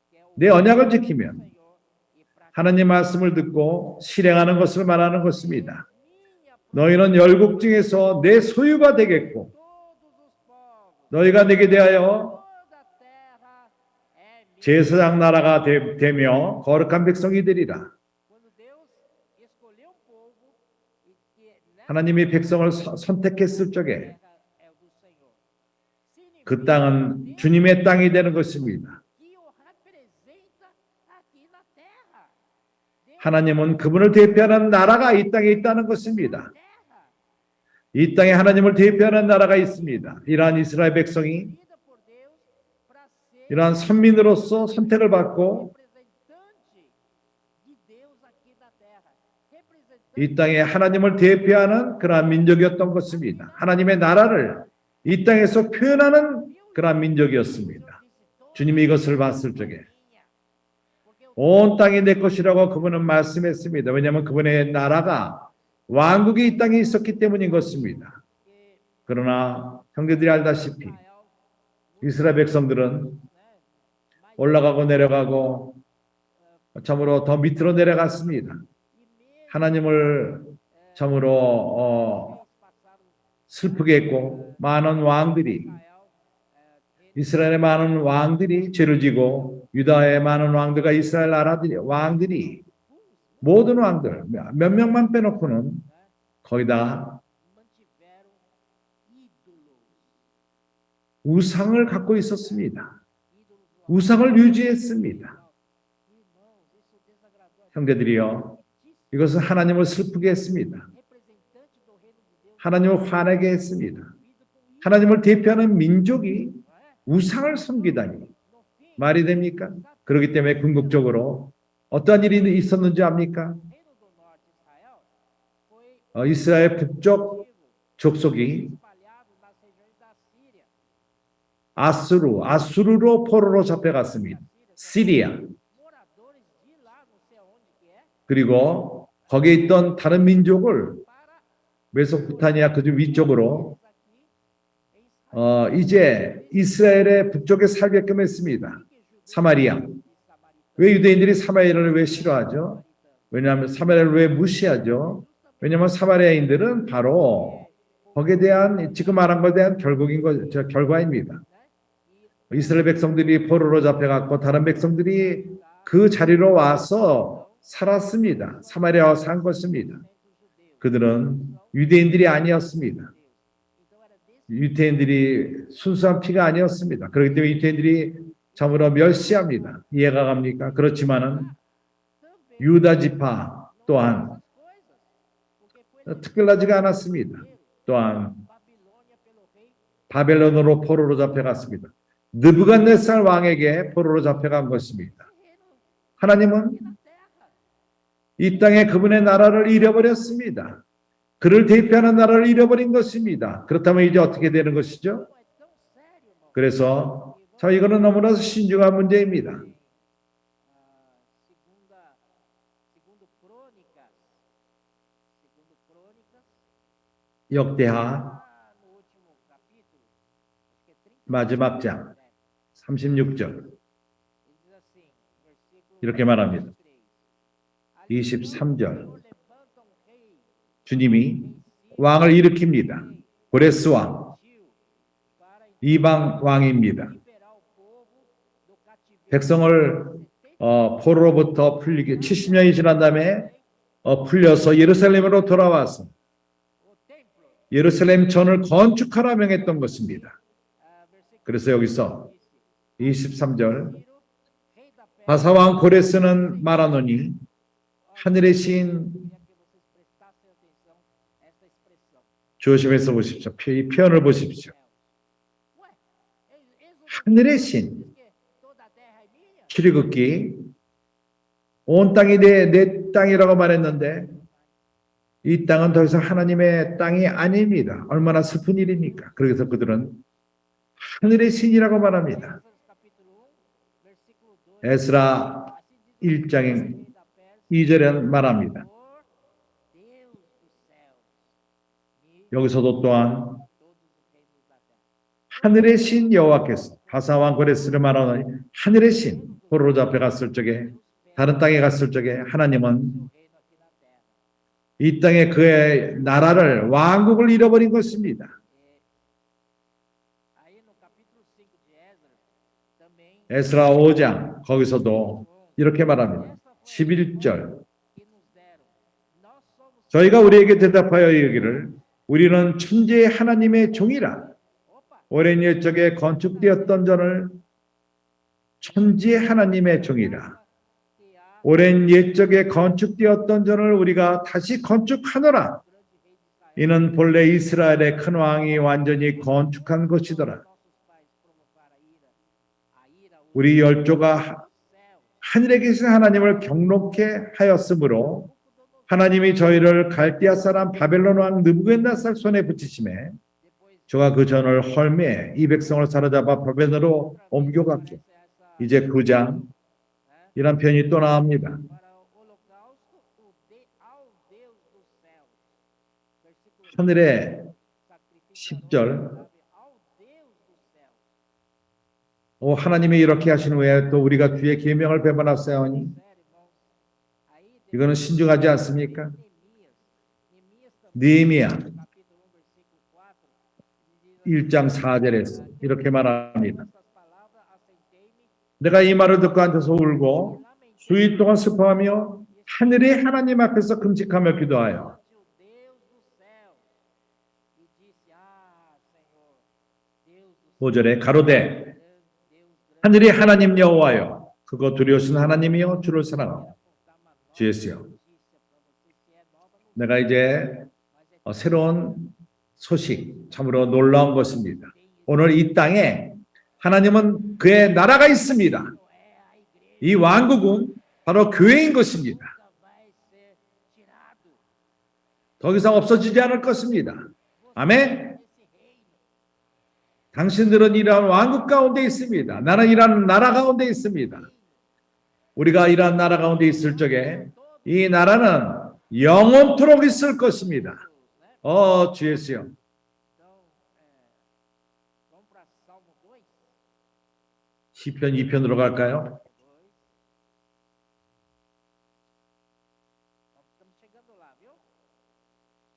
que é o 내 언약을 지키면 Senhor, e praticar 하나님 말씀을 듣고 실행하는 것을 말하는 것입니다. minha 너희는 열국 중에서 내 소유가 되겠고 todos os povos, 너희가 내게 대하여 toda a terra é minha. 제사장 나라가 되며 거룩한 백성이 되리라. Quando Deus escolheu um povo e que nessa 하나님이 백성을 선택했을 적에 terra é do Senhor. 그 땅은 주님의 땅이 되는 것입니다. Que o representa aqui na terra. Deus 하나님은 그분을 대표하는 나라가 이 땅에 있다는 것입니다. terra, 이 땅에 하나님을 대표하는 나라가 있습니다. 이러한 이스라엘 백성이 vida por Deus para ser 이러한 선민으로서 선택을 받고 representante de Deus aqui na terra. Representante 이 땅에 하나님을 대표하는 그러한 민족이었던 것입니다. 하나님의 나라를 이 땅에서 표현하는 그러한 민족이었습니다. 주님이 이것을 봤을 적에 온 땅이 내 것이라고 그분은 말씀했습니다. 왜냐하면 그분의 나라가 왕국이 이 땅에 있었기 때문인 것입니다. 그러나 형제들이 알다시피 이스라엘 백성들은 올라가고 내려가고 참으로 더 밑으로 내려갔습니다. 하나님을 참으로 슬프게 했고 많은 왕들이 이스라엘의 많은 왕들이 죄를 지고 유다의 많은 왕들과 이스라엘 나라들이 왕들이 모든 왕들 몇 명만 빼놓고는 거의 다 mantiveram ídolos. 우상을 갖고 있었습니다. Ídolos do 우상을 유지했습니다. irmãos, isso desagradou a 형제들이요, 이것은 하나님을 슬프게 했습니다. representante do reino de Deus. 하나님을 화내게 했습니다. Vida com 하나님을 대표하는 민족이 não é? 우상을 섬기다니 No fim, 말이 됩니까? 그렇기 때문에 궁극적으로 어떠한 일이 있었는지 압니까? o reino do norte de Israel foi 이스라엘 북쪽 족속이 espalhado nas regiões da Síria. 아수르로 포로로 잡혀갔습니다. 시리아. Moradores de lá, não sei aonde que é, 그리고 거기에 있던 다른 민족을 para 메소포타미아 그 위쪽으로 aqui em Israel. 이제 이스라엘의 북쪽에 살게끔 했습니다. Que judeus 사마리아. e samaritanos 왜 유대인들이 사마리아를 왜 싫어하죠? 왜냐하면 사마리아를 왜 무시하죠? 왜냐하면 사마리아인들은 바로 거기에 대한 지금 말한 것에 대한 결과입니다. 이스라엘 백성들이 포로로 잡혀갔고 다른 백성들이 그 자리로 와서 살았습니다. 사마리아와 산 것입니다. 그들은 유대인들이 아니었습니다. 유대인들이 순수한 피가 아니었습니다. 그렇기 때문에 유대인들이 참으로 멸시합니다. 이해가 갑니까? 그렇지만은 유다 지파 또한 특별하지가 않았습니다. 또한 Babilônia pelo rei 바벨론으로 포로로 잡혀갔습니다. 느부갓네살 왕에게 포로로 잡혀간 것입니다. 하나님은 na terra. 이 땅에 그분의 나라를 잃어버렸습니다. 그를 대표하는 나라를 잃어버린 것입니다. 그렇다면 이제 어떻게 되는 것이죠? Não é tão sério, irmão. 그래서 자, 이거는 너무나 신중한 문제입니다. Segundo Crônicas, 역대하 no último capítulo, acho que é 30, 마지막 장 36절 ele diz assim, versículo 이렇게 말합니다. 23. 23절 Levanta um rei 주님이 왕을 일으킵니다. 고레스 왕, para 이방 왕입니다. liberar o povo do cativeiro. 백성을 포로로부터 풀리게 70년이 지난 다음에 풀려서 예루살렘으로 돌아와서 O templo, 예루살렘 전을 건축하라 명했던 것입니다. versículo 그래서 여기서 23절 rei da pé. 바사왕 고레스는 말하노니 하늘의 신 Queria que vocês prestassem atenção a essa expressão. 조심해서 보십시오. 이 표현을 보십시오. Ué, Êxodo 하늘의 신 diz que toda a terra é minha? 출애굽기 온 땅이 내 땅이라고 말했는데 이 땅은 더 이상 하나님의 땅이 아닙니다. 얼마나 슬픈 일입니까? 그래서 그들은 하늘의 신이라고 말합니다. Êxodo capítulo 1, versículo 2. 에스라 Assim diz o 1장 rei da Pérsia, 2절에 말합니다. Senhor, Deus dos céus, me 여기서도 또한 todos os reinos da terra. 하늘의 신 여호와께서 바사왕 고레스를 말하노니 하늘의 신 포로로 잡혀갔을 적에 다른 땅에 갔을 적에 하나님은 이 땅에 그의 나라를 왕국을 잃어버린 것입니다. 에스라 5장 거기서도 이렇게 말합니다. 11절 저희가 우리에게 대답하여 이르기를 우리는 천지의 하나님의 종이라 오랜 옛적에 건축되었던 전을 천지의 하나님의 종이라 오랜 옛적에 건축되었던 전을 우리가 다시 건축하노라. 이는 본래 이스라엘의 큰 왕이 완전히 건축한 것이더라. 우리 열조가 하늘에 계신 하나님을 경록해 하였으므로 하나님이 저희를 갈대아 사람 바벨론 왕 느부갓네살 손에 붙이심에 저가 그 전을 헐매에 이 백성을 사로잡아 바벨론으로 옮겨갔고 이제 9장 이런 편이 또 나옵니다. 하늘의 10절 하나님이 이렇게 하신 후에 또 우리가 뒤에 계명을 배반하사오니 이거는 신중하지 않습니까? 느헤미야 1장 4절에서 이렇게 말합니다. 내가 이 말을 듣고 앉아서 울고 수일 동안 슬퍼하며 하늘의 하나님 앞에서 금식하며 기도하여 5절에 가로되 하늘의 하나님 여호와여 그거 두려우신 하나님이여 주를 사랑하고 주예수여 내가 이제 새로운 소식 참으로 놀라운 것입니다. 오늘 이 땅에 하나님은 그의 나라가 있습니다. 이 왕국은 바로 교회인 것입니다. 더 이상 없어지지 않을 것입니다. 아멘. 당신들은 이러한 왕국 가운데 있습니다. 나는 이러한 나라 가운데 있습니다. 우리가 이러한 나라 가운데 있을 적에 이 나라는 영원토록 있을 것입니다. 주 예수여. 시편 2편으로 갈까요?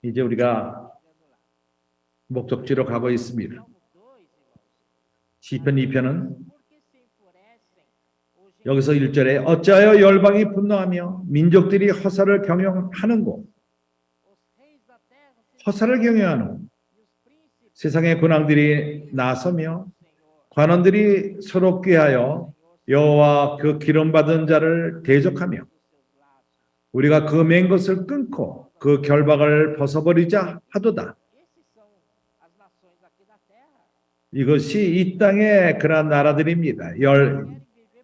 이제 우리가 목적지로 가고 있습니다. 시편 2편은 여기서 1절에 어찌하여 열방이 분노하며 민족들이 허사를 경영하는고 허사를 경영하는 세상의 군왕들이 나서며 관원들이 서로 꾀하여 여호와 그 기름받은 자를 대적하며 우리가 그 맨 것을 끊고 그 결박을 벗어버리자 하도다. 이것이 이 땅의 그러한 나라들입니다.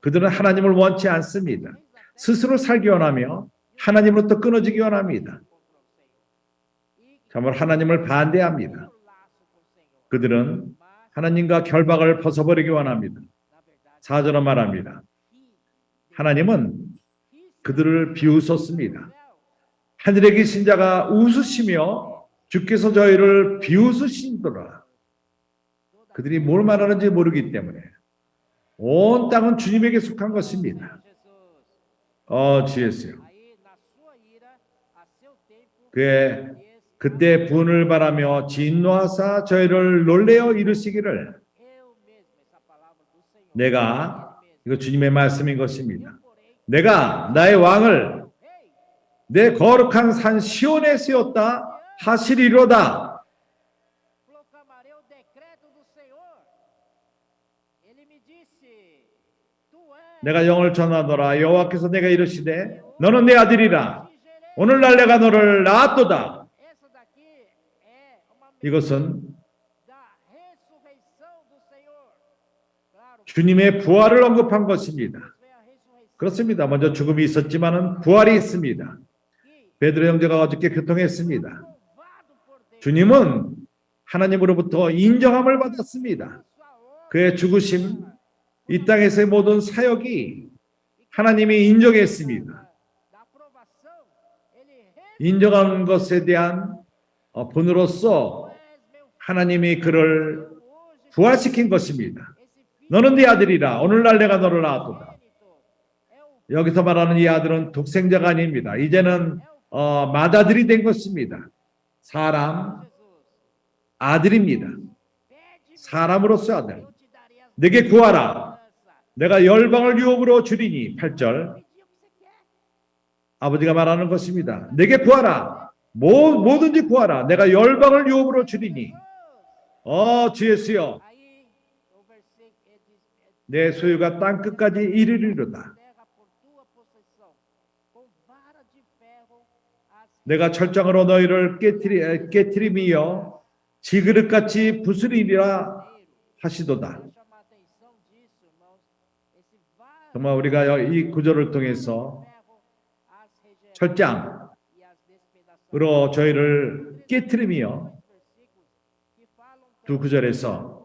그들은 하나님을 원치 않습니다. 스스로 살기 원하며 하나님으로부터 끊어지기 원합니다. 정말 하나님을 반대합니다. 그들은 하나님과 결박을 벗어버리기 원합니다. 4절은 말합니다. 하나님은 그들을 비웃었습니다. 하늘에 계신 자가 웃으시며 주께서 저희를 비웃으신도라. 그들이 뭘 말하는지 모르기 때문에 온 땅은 주님에게 속한 것입니다. 주 예수요. 그때 분을 바라며 진노하사 저희를 놀래어 이르시기를 내가 이거 주님의 말씀인 것입니다. 내가 나의 왕을 내 거룩한 산 시온에 세웠다 하시리로다. 내가 영을 전하노라. 여호와께서 내가 이르시되 너는 내 아들이라. 오늘날 내가 너를 낳았도다. 이것은 주님의 부활을 언급한 것입니다. 그렇습니다. 먼저 죽음이 있었지만은 부활이 있습니다. 베드로 형제가 어저께 교통했습니다. 주님은 하나님으로부터 인정함을 받았습니다. 그의 죽으심, 이 땅에서의 모든 사역이 하나님이 인정했습니다. 인정한 것에 대한 분으로서 하나님이 그를 부활시킨 것입니다. 너는 네 아들이라 오늘날 내가 너를 낳았도다. 여기서 말하는 이 아들은 독생자가 아닙니다. 이제는 맏아들이 된 것입니다. 사람 아들입니다. 사람으로서 아들. 내게 구하라. 내가 열방을 유업으로 주리니 8절. 아버지가 말하는 것입니다. 내게 구하라. 뭐든지 구하라. 내가 열방을 유업으로 주리니. 주 예수여. 내 소유가 땅 끝까지 이르리로다. 내가 철장으로 너희를 깨트리며 지그릇같이 부수리리라 하시도다. 정말 우리가 이 구절을 통해서 철장으로 저희를 깨트리며 두 구절에서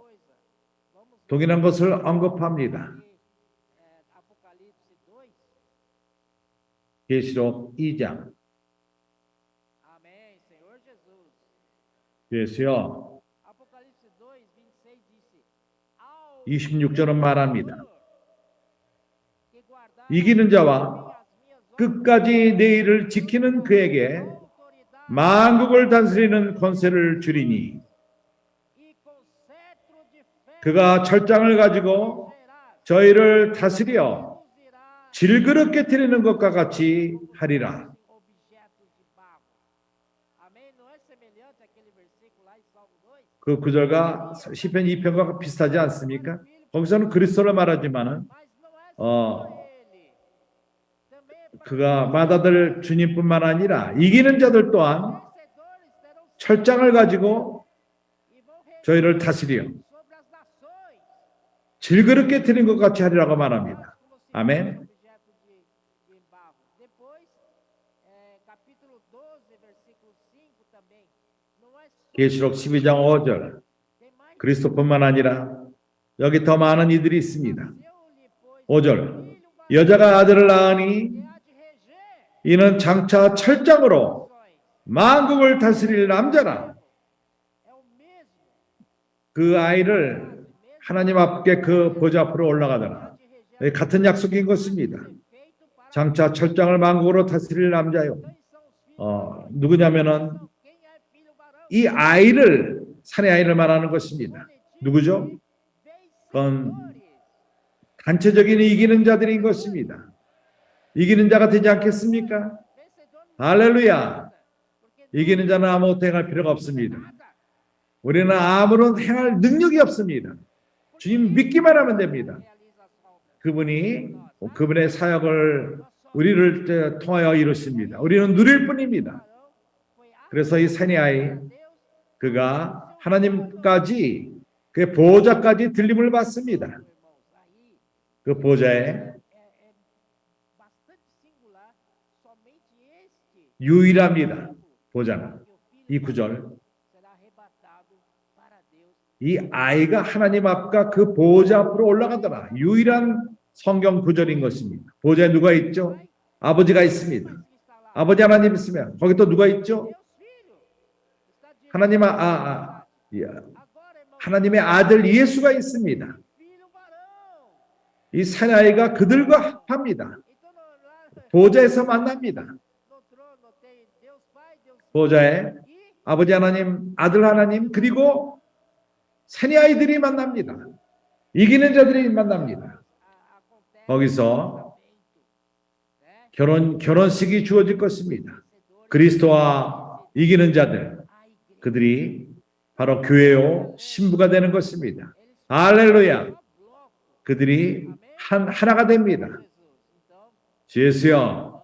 동일한 것을 언급합니다. 계시록 2장. 예수여 26절은 말합니다. 이기는 자와 끝까지 내 일을 지키는 그에게 만국을 다스리는 권세를 주리니 그가 철장을 가지고 저희를 다스려 질그릇 깨트리는 것과 같이 하리라. 그 구절과 시편 2편과 비슷하지 않습니까? 거기서는 그리스도를 말하지만은 그가 맏아들 주님뿐만 아니라 이기는 자들 또한 철장을 가지고 저희를 다스려 질그릇 깨트린 것 같이 하리라고 말합니다. 아멘. 계시록 12장 5절. 그리스도뿐만 아니라 여기 더 많은 이들이 있습니다. 5절. 여자가 아들을 낳으니 이는 장차 철장으로 만국을 다스릴 남자라. 그 아이를 하나님 앞에 그 보좌 앞으로 올라가더라. 같은 약속인 것입니다. 장차 철장을 만국으로 다스릴 남자요. 누구냐면은 이 아이를 산의 아이를 말하는 것입니다. 누구죠? 그건 단체적인 이기는 자들인 것입니다. 이기는 자가 되지 않겠습니까? 할렐루야. 이기는 자는 아무것도 행할 필요가 없습니다. 우리는 아무런 행할 능력이 없습니다. 주님 믿기만 하면 됩니다. 그분의 사역을 우리를 통하여 이루십니다. 우리는 누릴 뿐입니다. 그래서 이 산의 아이 그가 하나님까지 그 보좌까지 들림을 받습니다. 그 보좌에 유일합니다. 보좌는 이 구절. 이 아이가 하나님 앞과 그 보좌 앞으로 올라가더라. 유일한 성경 구절인 것입니다. 보좌에 누가 있죠? 아버지가 있습니다. 아버지 하나님 있으면 거기 또 누가 있죠? 하나님의 아들 예수가 있습니다. 이 사나이가 그들과 합합니다. 보좌에서 만납니다. 보좌에 아버지 하나님, 아들 하나님, 그리고 사나이들이 만납니다. 이기는 자들이 만납니다. 거기서 결혼식이 주어질 것입니다. 그리스도와 이기는 자들, 그들이 바로 교회요 신부가 되는 것입니다. 할렐루야. 그들이 하나가 됩니다. 주 예수여.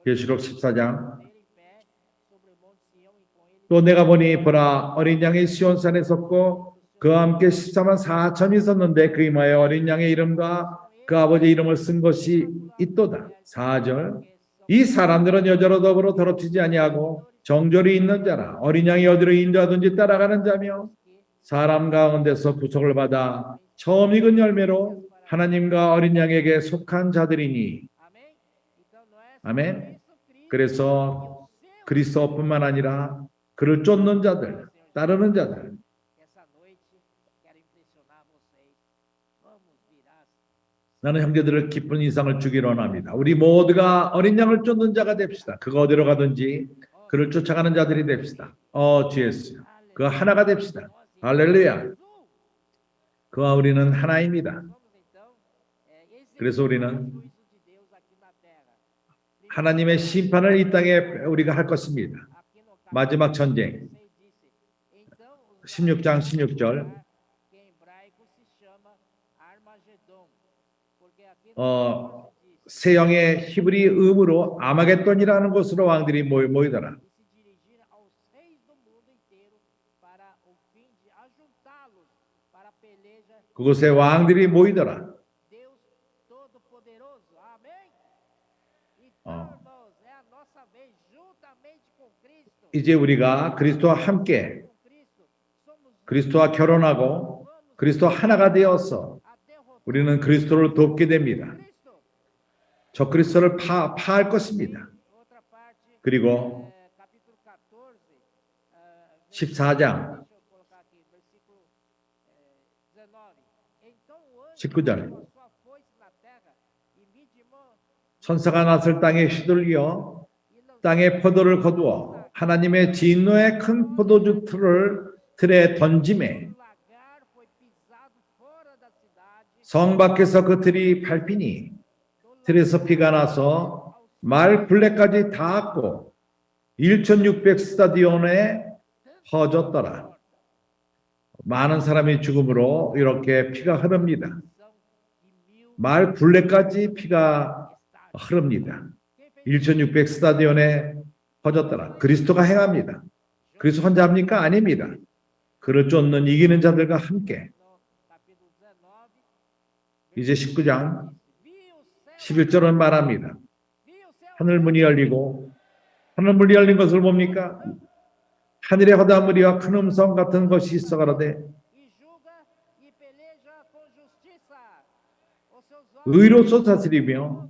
계시록 14장. 또 내가 보니 보라 어린 양이 시온산에 섰고 그와 함께 14만 4천이 섰는데 그 이마에 어린 양의 이름과 그 아버지 이름을 쓴 것이 있도다. 4절. 이 사람들은 여자로 더불어 더럽히지 아니하고 정절이 있는 자라 어린 양이 어디로 인도하든지 따라가는 자며 사람 가운데서 구속을 받아 처음 익은 열매로 하나님과 어린 양에게 속한 자들이니. Amém? Então não é só 아멘. isso, Cristo 그래서 e o seu 그리스도뿐만 아니라 그를 쫓는 자들, 따르는 자들. Essa noite quero impressionar vocês. Vamos virar. 나는 형제들을 기쁜 인상을 주기를 원합니다. 우리 모두가 어린 양을 쫓는 자가 됩시다. 그가 어디로 가든지 그를 쫓아가는 자들이 됩시다. 주 예수. 그 하나가 됩시다. 할렐루야. 그와 우리는 하나입니다. Vamos então 그래서 executar o 우리는 juízo de Deus aqui na terra. 하나님의 심판을 이 땅에 우리가 할 것입니다. Aqui no 마지막 capítulo 전쟁. 16 disse, então os 16장 nações 16절. vão que em hebraico se chama Armagedon, porque aqui no disse, 세영의 히브리 음으로 아마겟돈이라는 곳으로 왕들이 모이더라. e se dirigir aos reis do mundo inteiro para o fim de ajuntá-los para a peleja 그곳에 왕들이 모이더라. Deus Todo-Poderoso. Amém? Então, 어. irmãos, é a nossa vez juntamente com Cristo. 이제 우리가 그리스도와 함께 Com Cristo, somos 그리스도와 결혼하고 그리스도 하나가 되어서 a derrotar 우리는 그리스도를 돕게 됩니다. Cristo. 저 그리스도를 파할 것입니다. Outra parte, 그리고 capítulo 14, 14장 deixa eu colocar aqui, versículo 19. Então o anjo 19절. com a sua foice na terra e midimou 천사가 낫을 땅에 휘둘겨 땅에 포도를 거두어 하나님의 진노의 큰 포도주 틀에 던짐에 o lagar foi pisado fora da cidade, 성 밖에서 그 틀이 밟히니 틀에서 피가 나서 말 굴레까지 닿았고 1600 스타디온에 퍼졌더라. 많은 사람이 죽음으로 이렇게 피가 흐릅니다. 말 굴레까지 피가 흐릅니다. 1600 스타디온에 퍼졌더라. 그리스도가 행합니다. 그리스도 혼자 합니까? 아닙니다. 그를 쫓는 이기는 자들과 함께. no capítulo 19, 이제 19장 viu o céu, 11절은 말합니다. viu o céu 하늘 문이 열리고 하늘 문이 열린 것을 봅니까? 하늘에 허다무리와 큰 음성 같은 것이 있어 가로되 e julga e peleja com justiça. Os seus olhos 의로서 다스리며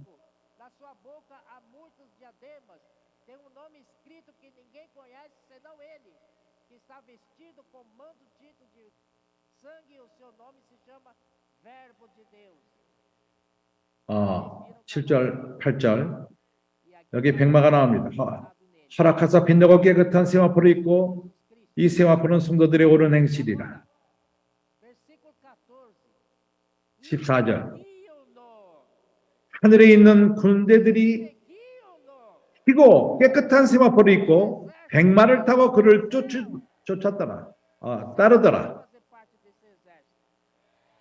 da sua boca há muitos diademas. Tem um nome escrito que ninguém conhece senão ele, que está vestido com manto dito de sangue. O seu nome se chama Verbo de Deus. 7절, 8절 E aqui 여기 백마가 나옵니다. nele. 허락하사 빛나고 깨끗한 세마포를 입고 이 세마포는 성도들의 옳은 행실이라. Versículo 14. 14절 Seguiam-no, 하늘에 있는 군대들이 seguiam-no. 피고 깨끗한 세마포를 입고 백마를 타고 그를 쫓았더라. 따르더라. Fazer parte desse exército.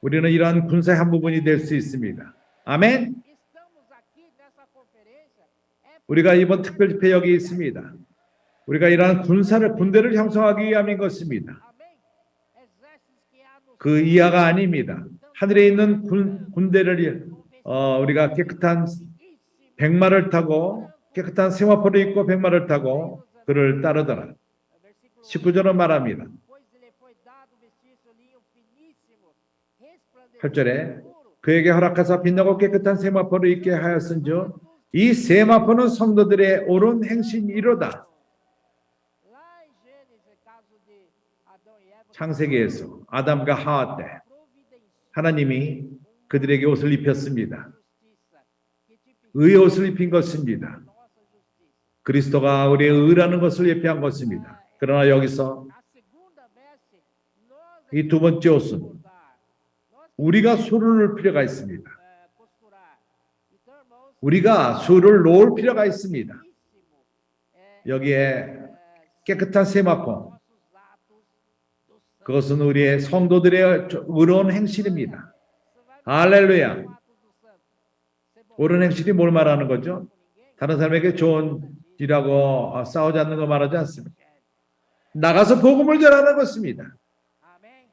우리는 이러한 군사의 한 부분이 될 수 있습니다. 아멘. Estamos aqui nessa conferência é 우리가 이번 특별 집회 여기 있습니다. 우리가 이러한 군대를 형성하기 위함인 것입니다. amém. Exércitos que há no 그 이하가 아닙니다. 하늘에 있는 군대를 우리가 깨끗한 백마를 타고 깨끗한 세마포를 입고 백마를 타고 그를 따르더라. versículo 19절은 말합니다. pois lhe foi dado vestir-se o linho finíssimo, 8절에 resplandecente, 그에게 허락하사 빛나고 깨끗한 세마포를 입게 하였은즉 이 세마포는 성도들의 옳은 행실이로다. lá em Gênesis, caso de Adão e Eva, 창세기에서 아담과 하와 때 providenciou 하나님이 그들에게 옷을 입혔습니다. justiça, que tipifica 의의 옷을 입힌 것입니다. nossa justiça. 그리스도가 우리의 의라는 것을 예표한 것입니다. 그러나 여기서 A segunda veste, nós 이 두 번째 옷은 bordar, nós 우리가 수를 넣을 필요가 있습니다. costurar. Então, irmãos, 우리가 수를 놓을 필요가 있습니다. belíssimo, 여기에 깨끗한 세마포, nossos atos do sangue. 그것은 우리의 성도들의 의로운 행실입니다. 할렐루야. Atos do santo. Ser bom 옳은 행실이 뭘 말하는 거죠? com ninguém, 다른 사람에게 좋은 일하고 싸우지 않는 거 말하지 않습니다. 나가서 복음을 전하는 것입니다. amém.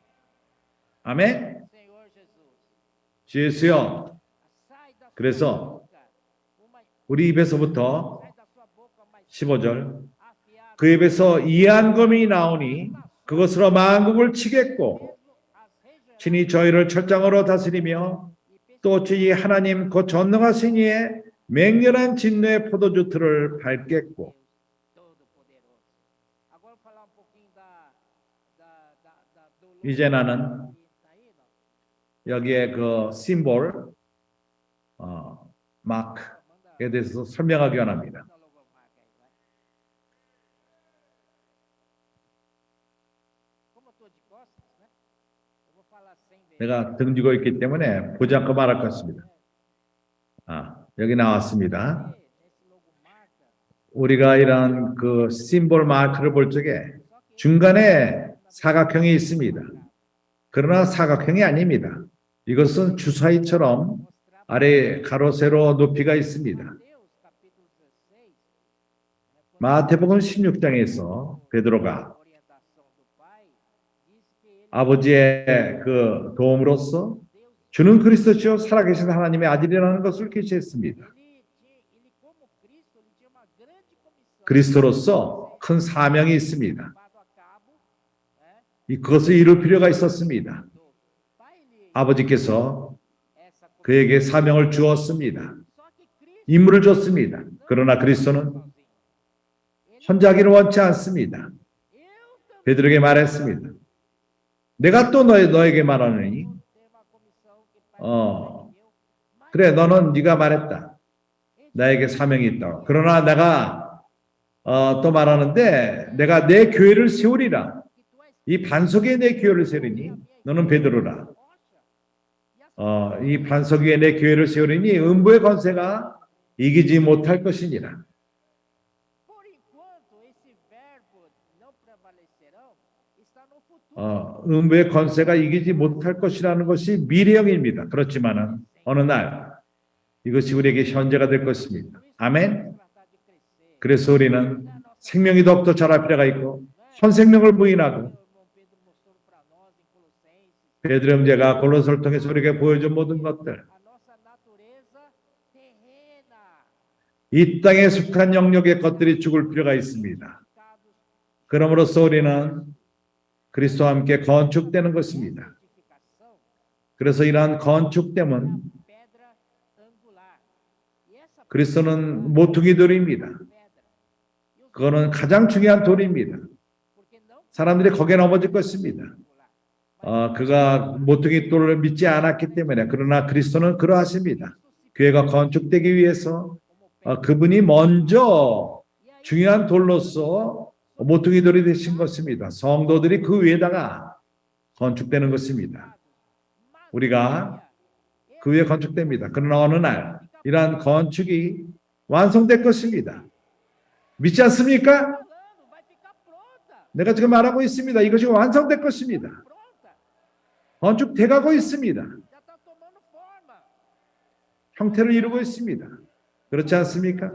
아멘. Senhor Jesus, 예수여, sai da 그래서 sua boca uma, 우리 입에서부터 sai da sua boca uma 15절 afiada, 그 입에서 이한 검이 나오니 그것으로 만국을 치겠고 mesmo as regiões 친히 저희를 철장으로 다스리며 e 또 저희 하나님 그 전능하신 이의 맹렬한 진노의 포도주 틀을 밟겠고 이제 나는 여기에 그 심볼 마크에 대해서 설명하기 원합니다. 내가 등지고 있기 때문에 보지 않고 말할 것입니다. 여기 나왔습니다. 우리가 이런 그 심볼 마크를 볼 적에 중간에 사각형이 있습니다. 그러나 사각형이 아닙니다. 이것은 주사위처럼 아래 가로 세로 높이가 있습니다. 마태복음 16장에서 베드로가 아버지의 그 도움으로써 주는 그리스도시요 살아계신 하나님의 아들이라는 것을 계시했습니다. 그리스도로서 큰 사명이 있습니다. 그것을 이룰 필요가 있었습니다. 아버지께서 그에게 사명을 주었습니다. 임무를 줬습니다. 그러나 그리스도는 혼자 하기를 원치 않습니다. 베드로에게 말했습니다. 내가 또 너에게 말하느니 그래 너는 네가 말했다. 나에게 사명이 있다고. 그러나 내가 또 말하는데 내가 내 교회를 세우리라. 이 반석 위에 내 교회를 세우리니 너는 베드로라. 이 반석 위에 내 교회를 세우리니 음부의 권세가 이기지 못할 것이니라. 음부의 권세가 이기지 못할 것이라는 것이 미래형입니다. 그렇지만은 어느 날 이것이 우리에게 현재가 될 것입니다. 아멘. 그래서 우리는 생명이 더욱더 자랄 필요가 있고 현 생명을 부인하고 베드로 형제가 골로새를 통해서 우리에게 보여준 모든 것들 이 땅에 속한 영역의 것들이 죽을 필요가 있습니다. 그러므로써 우리는 그리스도와 함께 건축되는 것입니다. 그래서 이러한 건축됨은 그리스도는 모퉁이 돌입니다. 그거는 가장 중요한 돌입니다. 사람들이 거기에 넘어질 것입니다. 그가 모퉁이 돌을 믿지 않았기 때문에 그러나 그리스도는 그러하십니다. 교회가 건축되기 위해서 그분이 먼저 중요한 돌로서 모퉁이 돌이 되신 것입니다. 성도들이 그 위에다가 건축되는 것입니다. 우리가 그 위에 건축됩니다. 그러나 어느 날 이러한 건축이 완성될 것입니다. 믿지 않습니까? 내가 지금 말하고 있습니다. 이것이 완성될 것입니다. 건축돼가고 있습니다. 형태를 이루고 있습니다. 그렇지 않습니까?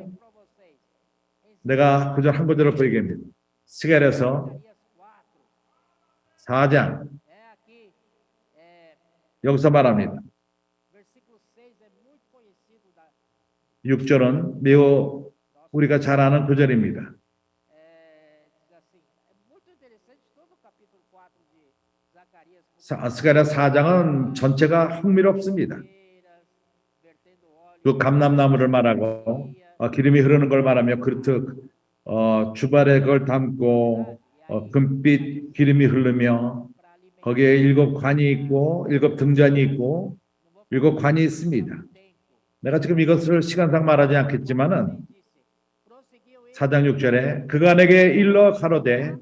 내가 구절 한 구절을 보이겠습니다. 스가랴서 4장 여기서 말합니다. 6절은 매우 우리가 잘 아는 구절입니다. 스가랴 4장은 전체가 흥미롭습니다. 그 감람나무를 말하고 기름이 흐르는 걸 말하며 그렇듯 주발에 그걸 담고 금빛 기름이 흐르며 거기에 7관이 있고 7등잔이 있고 7관이 있습니다. 내가 지금 이것을 시간상 말하지 않겠지만은 4장 6절에 그가 내게 일러 가로되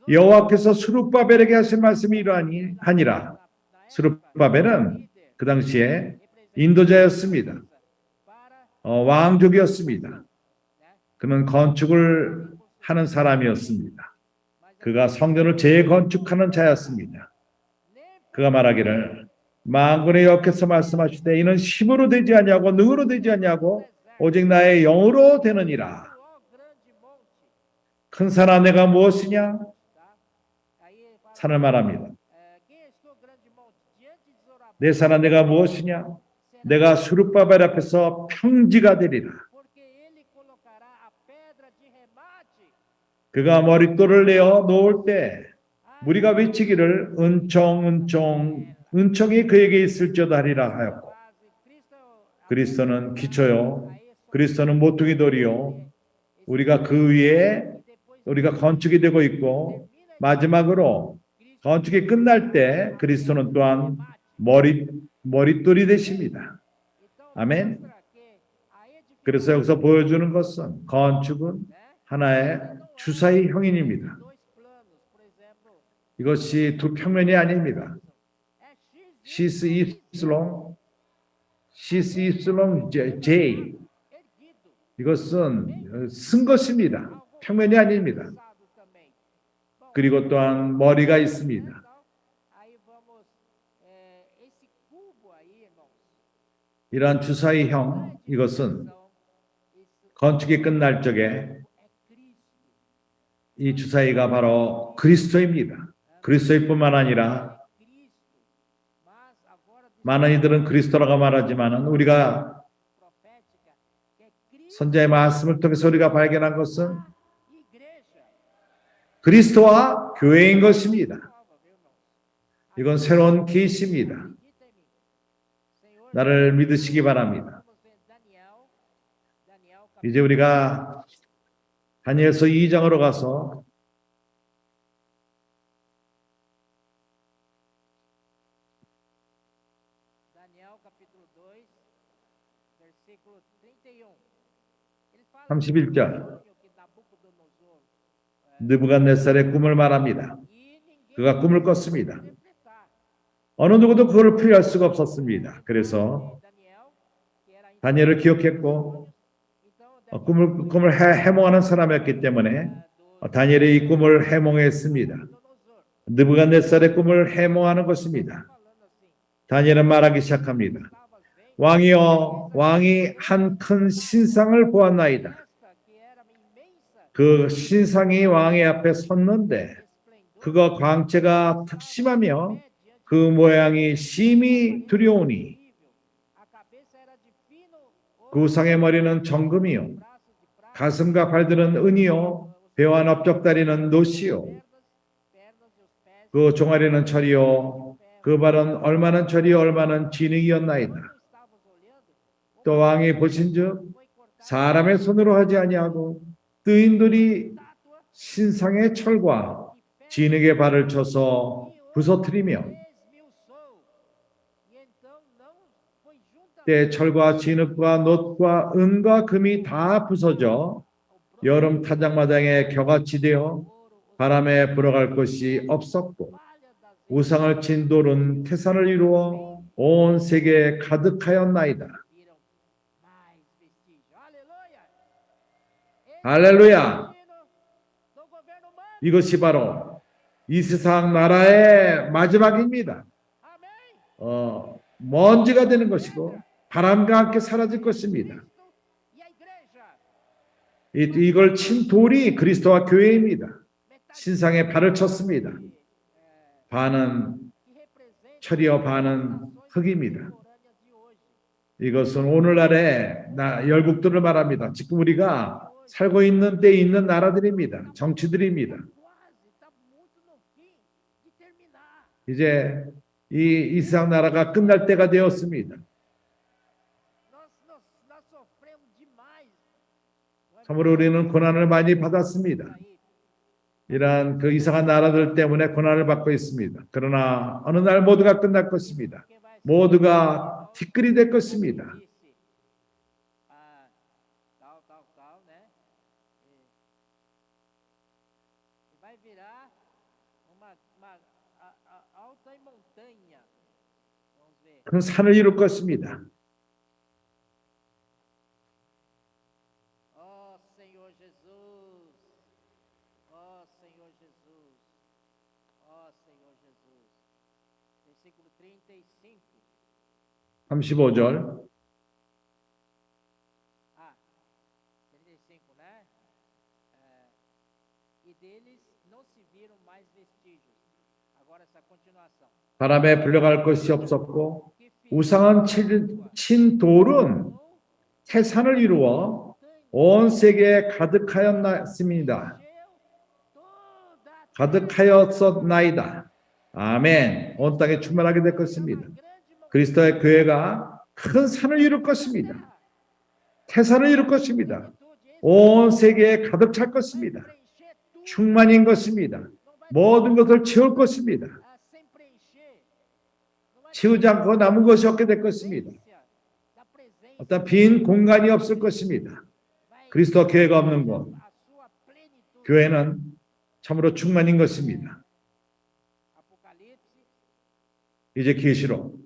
여호와께서 스룹바벨에게 하신 말씀이 이러하니 하니라. 스룹바벨은 그 당시에 인도자였습니다. 왕족이었습니다. 그는 건축을 하는 사람이었습니다. 그가 성전을 재건축하는 자였습니다. 그가 말하기를 만군의 여호와께서 말씀하시되 이는 힘으로 되지 아니하고 능으로 되지 아니하고 오직 나의 영으로 되느니라. 큰 산아 내가 무엇이냐? 산을 말합니다. 내 산아 내가 무엇이냐? 내가 스룹바벨 앞에서 평지가 되리라. 그가 머릿돌을 내어 놓을 때 무리가 외치기를 은총이 그에게 있을지어다 하리라 하였고 그리스도는 기초요. 그리스도는 모퉁이 돌이요. 우리가 그 위에 우리가 건축이 되고 있고 마지막으로 건축이 끝날 때 그리스도는 또한 머릿돌이 되십니다. 아멘. 그래서 여기서 보여주는 것은 건축은 하나의 주사위 형인입니다. 이것이 두 평면이 아닙니다. 시스 이슬롱 J 이것은 쓴 것입니다. 평면이 아닙니다. 그리고 또한 머리가 있습니다. 이러한 주사위형 이것은 건축이 끝날 적에 이 주사위가 바로 그리스도입니다. 그리스도뿐만 아니라 많은 이들은 그리스도라고 말하지만 우리가 선자의 말씀을 통해서 우리가 발견한 것은 그리스도와 교회인 것입니다. 이건 새로운 계시입니다. 나를 믿으시기 바랍니다. 이제 우리가 다니엘서 2장으로 가서 um. 31절 느부갓네살의 꿈을 말합니다. 그가 꿈을 꿨습니다. 어느 누구도 그걸 풀이할 수가 없었습니다. 그래서 다니엘을 기억했고 꿈을 해몽하는 사람이었기 때문에 다니엘이 이 꿈을 해몽했습니다. 느부갓네살의 꿈을 해몽하는 것입니다. 다니엘은 말하기 시작합니다. 왕이여, 왕이 한 큰 신상을 보았나이다. 그 신상이 왕의 앞에 섰는데 그거 광채가 특심하며 그 모양이 심히 두려우니 그 우상의 머리는 정금이요 가슴과 발들은 은이요 배와 넓적다리는 노시요 그 종아리는 철이요 그 발은 얼마는 철이요 얼마는 진흙이었나이다. 또 왕이 보신즉 사람의 손으로 하지 아니하고 뜨인들이 신상의 철과 진흙의 발을 쳐서 부서뜨리며 때 철과 진흙과 놋과 은과 금이 다 부서져 여름 타작마당에 겨같이 되어 바람에 불어갈 것이 없었고 우상을 친 돌은 태산을 이루어 온 세계에 가득하였나이다. 할렐루야. 이것이 바로 이 세상 나라의 마지막입니다. 먼지가 되는 것이고 바람과 함께 사라질 것입니다. 이걸 친 돌이 그리스도와 교회입니다. 신상에 발을 쳤습니다. 반은 철이요 반은 흙입니다. 이것은 오늘날의 열국들을 말합니다. 지금 우리가 살고 있는 때에 있는 나라들입니다. 정치들입니다. 이제 이 세상 나라가 끝날 때가 되었습니다. 참으로 우리는 고난을 많이 받았습니다. 이러한 그 이상한 나라들 때문에 고난을 받고 있습니다. 그러나 어느 날 모두가 끝날 것입니다. 모두가 티끌이 될 것입니다. 큰 산을 이룰 것입니다. Senhor Jesus, ó Senhor Jesus, ó Senhor Jesus. Versículo 35. 35절. Ah, 35, né? E deles não se viram mais vestígios. Agora essa continuação. 바람에 불려갈 것이 없었고 우상은 친 돌은 태산을 이루어 온 세계에 가득하였습니다. 가득하였었나이다. 아멘. 온 땅에 충만하게 될 것입니다. 그리스도의 교회가 큰 산을 이룰 것입니다. 태산을 이룰 것입니다. 온 세계에 가득 찰 것입니다. 충만인 것입니다. 모든 것을 채울 것입니다. 채우지 않고 남은 것이 없게 될 것입니다. 어떤 빈 공간이 없을 것입니다. 그리스도 교회가 없는 곳, 교회는 참으로 충만인 것입니다. 이제 계시록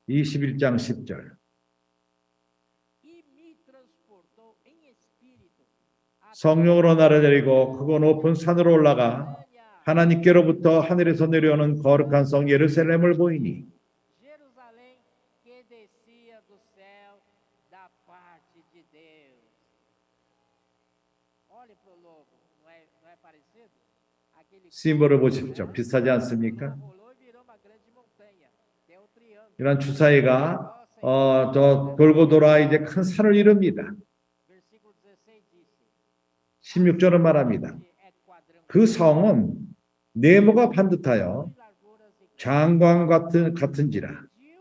21장 10절. 성령으로 나를 데리고 크고 높은 산으로 올라가 하나님께로부터 하늘에서 내려오는 거룩한 성 예루살렘을 보이니 Jerusalém que descia do céu da parte de Deus. Olhe para o lobo, não é parecido? Aquele 심볼을 보십시오. 비슷하지 않습니까? rolou e virou uma grande montanha. Tem um triângulo. 이런 주사위가 저 돌고 돌아 이제 큰 산을 이룹니다. Versículo 16 disse: 16절은 말합니다. é quadrangular, 그 성은 네모가 반듯하여 larguras e 장광 같은지라. mediu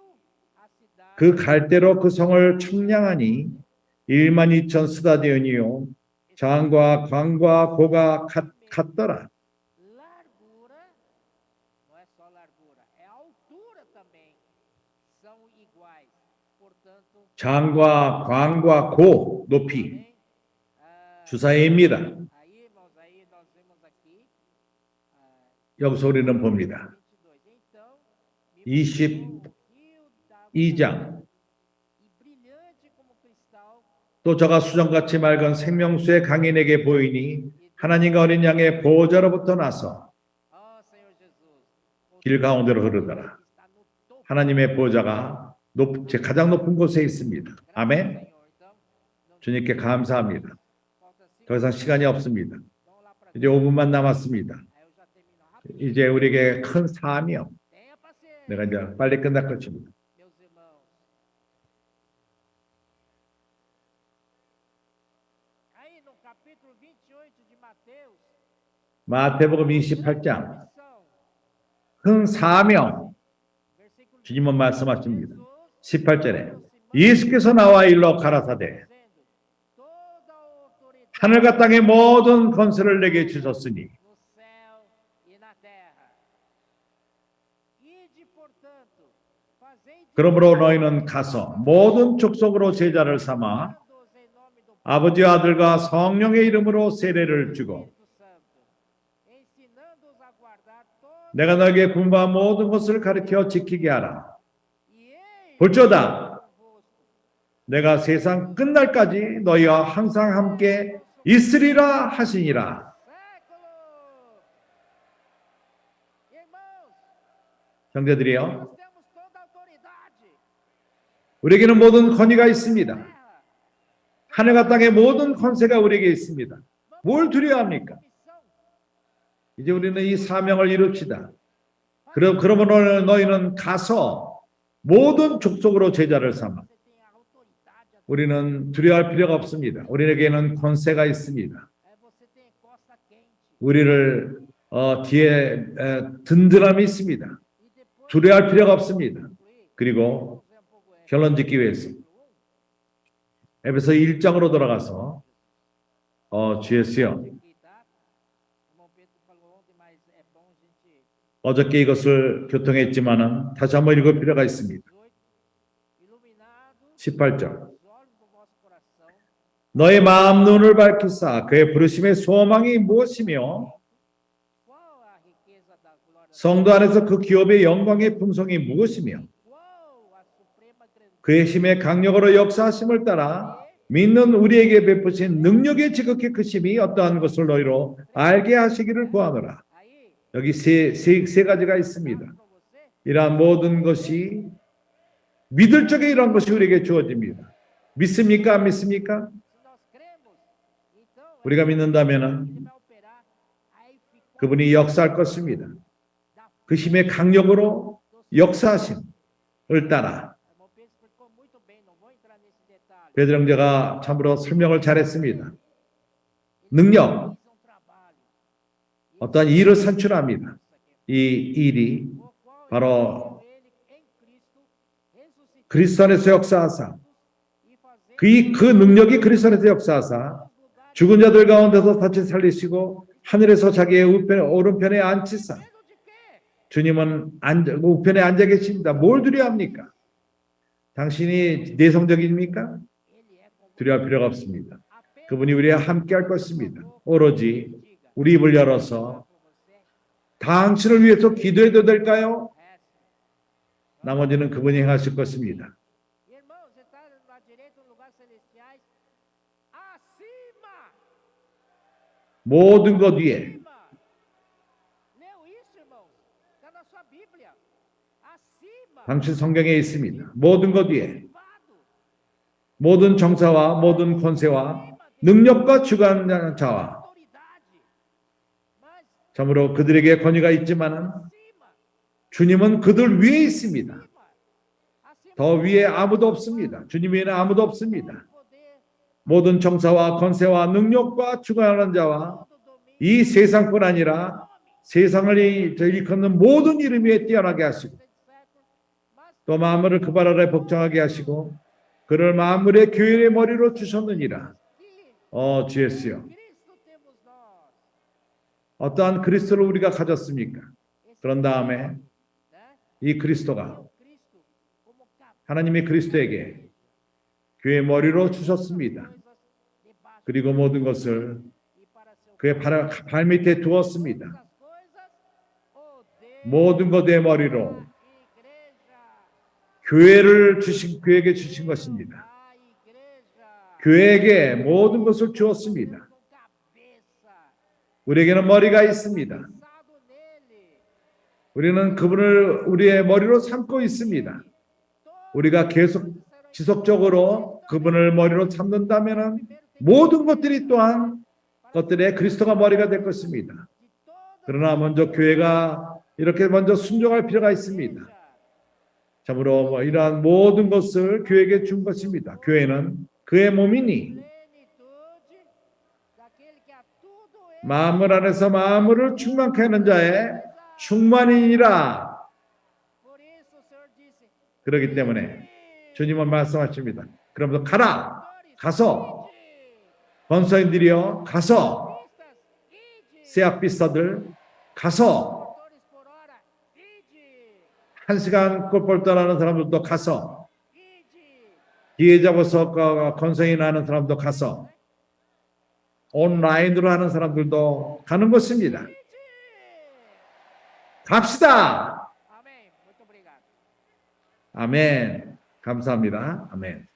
a cidade 그 갈대로 그 성을 청량하니 12,000 스다디온이요 장과 광과 고가 같더라. largura, não é só largura, é a altura também, são iguais. Portanto, 장과 광과 고 높이 também, ah, 주사위입니다. aí, irmãos, aí nós vemos aqui, 여기서 우리는 봅니다. 22. Então, me mostrou 22장 e brilhante como cristal, 또 저가 수정같이 맑은 생명수의 강인에게 보이니 하나님과 어린 양의 보호자로부터 나서 ó Senhor Jesus, o 길 가운데로 흐르더라. que está no topo. 하나님의 보호자가 가장 높은 곳에 있습니다. 아멘. Senhor, então, não 주님께 감사합니다. falta 5, 더 이상 시간이 없습니다. vamos lá para 이제 5분만 남았습니다. aí eu já termino rápido. 이제 우리에게 큰 사명, Tenha paciência, 내가 이제 빨리 끝날 것입니다. meus irmãos. Aí no capítulo 28 de Mateus, 마태복음 28장 missão, 큰 사명, versículo 주님은 말씀하십니다. Jesus 18절에 예수께서 나와 일러 가라사대 dizendo: toda autoridade 하늘과 땅의 모든 건설을 내게 주셨으니 no céu e na terra. Ide, portanto, fazei 그러므로 너희는 가서 모든 족속으로 제자를 삼아 discípulos em nome do 아버지와 아들과 성령의 이름으로 세례를 주고 Espírito Santo, ensinando-os a guardar todo 내가 너에게 분부한 모든 것을 가르쳐 지키게 하라. e eis 볼지어다 convosco 내가 세상 끝날까지 너희와 항상 함께 있으리라 하시니라. séculos. Irmãos, 형제들이요, nós temos toda a autoridade. 우리에게는 모든 권위가 있습니다. Terra. 하늘과 땅의 모든 권세가 우리에게 있습니다. 뭘 두려워합니까? Missão. 이제 우리는 이 사명을 이룹시다. 그러므로 너희는 가서 모든 족속으로 제자를 삼아. Você tem a autoridade. 우리는 두려워할 필요가 없습니다. 우리에게는 권세가 있습니다. Você tem costa quente. 우리를 뒤에 든든함이 있습니다. E depois 두려워할 필요가 없습니다. concluir, 그리고 vamos ver um pouco 결론 짓기 위해서 에베소 1장으로 돌아가서 주 예수여 aqui, tá? O irmão Pedro falou ontem, mas é bom a gente 어저께 이것을 교통했지만은 다시 한번 읽을 필요가 있습니다. 18, iluminado 18절 os olhos do vosso coração, 너의 마음 눈을 밝히사 그의 부르심의 소망이 무엇이며 qual a riqueza da glória, 성도 안에서 그 기업의 영광의 품성이 무엇이며 qual a suprema grandeza 그의 힘의 강력으로 역사하심을 따라 믿는 우리에게 베푸신 능력의 지극히 크심이 어떠한 것을 너희로 알게 하시기를 구하노라. aí, 여기 세 가지가 있습니다. para você, 이러한 모든 것이 믿을 적에 이러한 것이 우리에게 주어집니다. 믿습니까? 안 믿습니까? se nós cremos, então 우리가 믿는다면은 ele vai operar a eficácia 그분이 역사할 것입니다. 그 힘의 강력으로 역사하심을 따라 irmão Pedro explicou muito bem, não vou entrar nesse detalhe. 베드로 형제가 참으로 설명을 잘했습니다. 능력, Fez um trabalho, 어떠한 일을 산출합니다. 이 일이 바로 그리스도 안에서 역사하사 그 능력이 그리스도 안에서 역사하사 죽은 자들 가운데서 다시 살리시고 하늘에서 자기의 오른편에 앉히사 주님은 우편에 앉아 계십니다. 뭘 두려워합니까? 당신이 내성적입니까? 두려워할 필요가 없습니다. 그분이 우리와 함께 할 것입니다. 오로지 우리 입을 열어서 당신을 위해서 기도해도 될까요? 나머지는 그분이 행하실 것입니다. 모든 것 위에 당신 성경에 있습니다. 모든 것 위에 모든 정사와 모든 권세와 능력과 주관하는 자와 참으로 그들에게 권위가 있지만은 주님은 그들 위에 있습니다. 더 위에 아무도 없습니다. 주님 위에는 아무도 없습니다. 모든 정사와 권세와 능력과 주관하는 자와 이 세상뿐 아니라 세상을 일컫는 모든 이름 위에 뛰어나게 하시고 또 만물을 그 발 아래 복종하게 하시고 그를 만물의 교회의 머리로 주셨느니라. 주 예수여, 어떠한 그리스도를 우리가 가졌습니까? 그런 다음에 이 그리스도가 하나님의 그리스도에게 교회의 머리로 주셨습니다. 그리고 모든 것을 그의 발 밑에 두었습니다. 모든 것의 머리로 교회에게 주신 것입니다. 교회에게 모든 것을 주었습니다. 우리에게는 머리가 있습니다. 우리는 그분을 우리의 머리로 삼고 있습니다. 우리가 계속 지속적으로 그분을 머리로 삼는다면 모든 것들이 또한 것들의 그리스도가 머리가 될 것입니다. 그러나 먼저 교회가 이렇게 먼저 순종할 필요가 있습니다. 참으로 이러한 모든 것을 교회에게 준 것입니다. 교회는 그의 몸이니 만물 안에서 만물을 충만케 하는 자의 충만이니라. 그렇기 때문에 주님은 말씀하십니다. 그러면서 가서 권사님들이여 가서 세압비스타들 가서 1시간 꼴볼 떠나는 사람들도 가서 기회 잡아서 권성이 나는 사람도 가서 온라인으로 하는 사람들도 가는 것입니다. 갑시다. 아멘. 감사합니다. 아멘.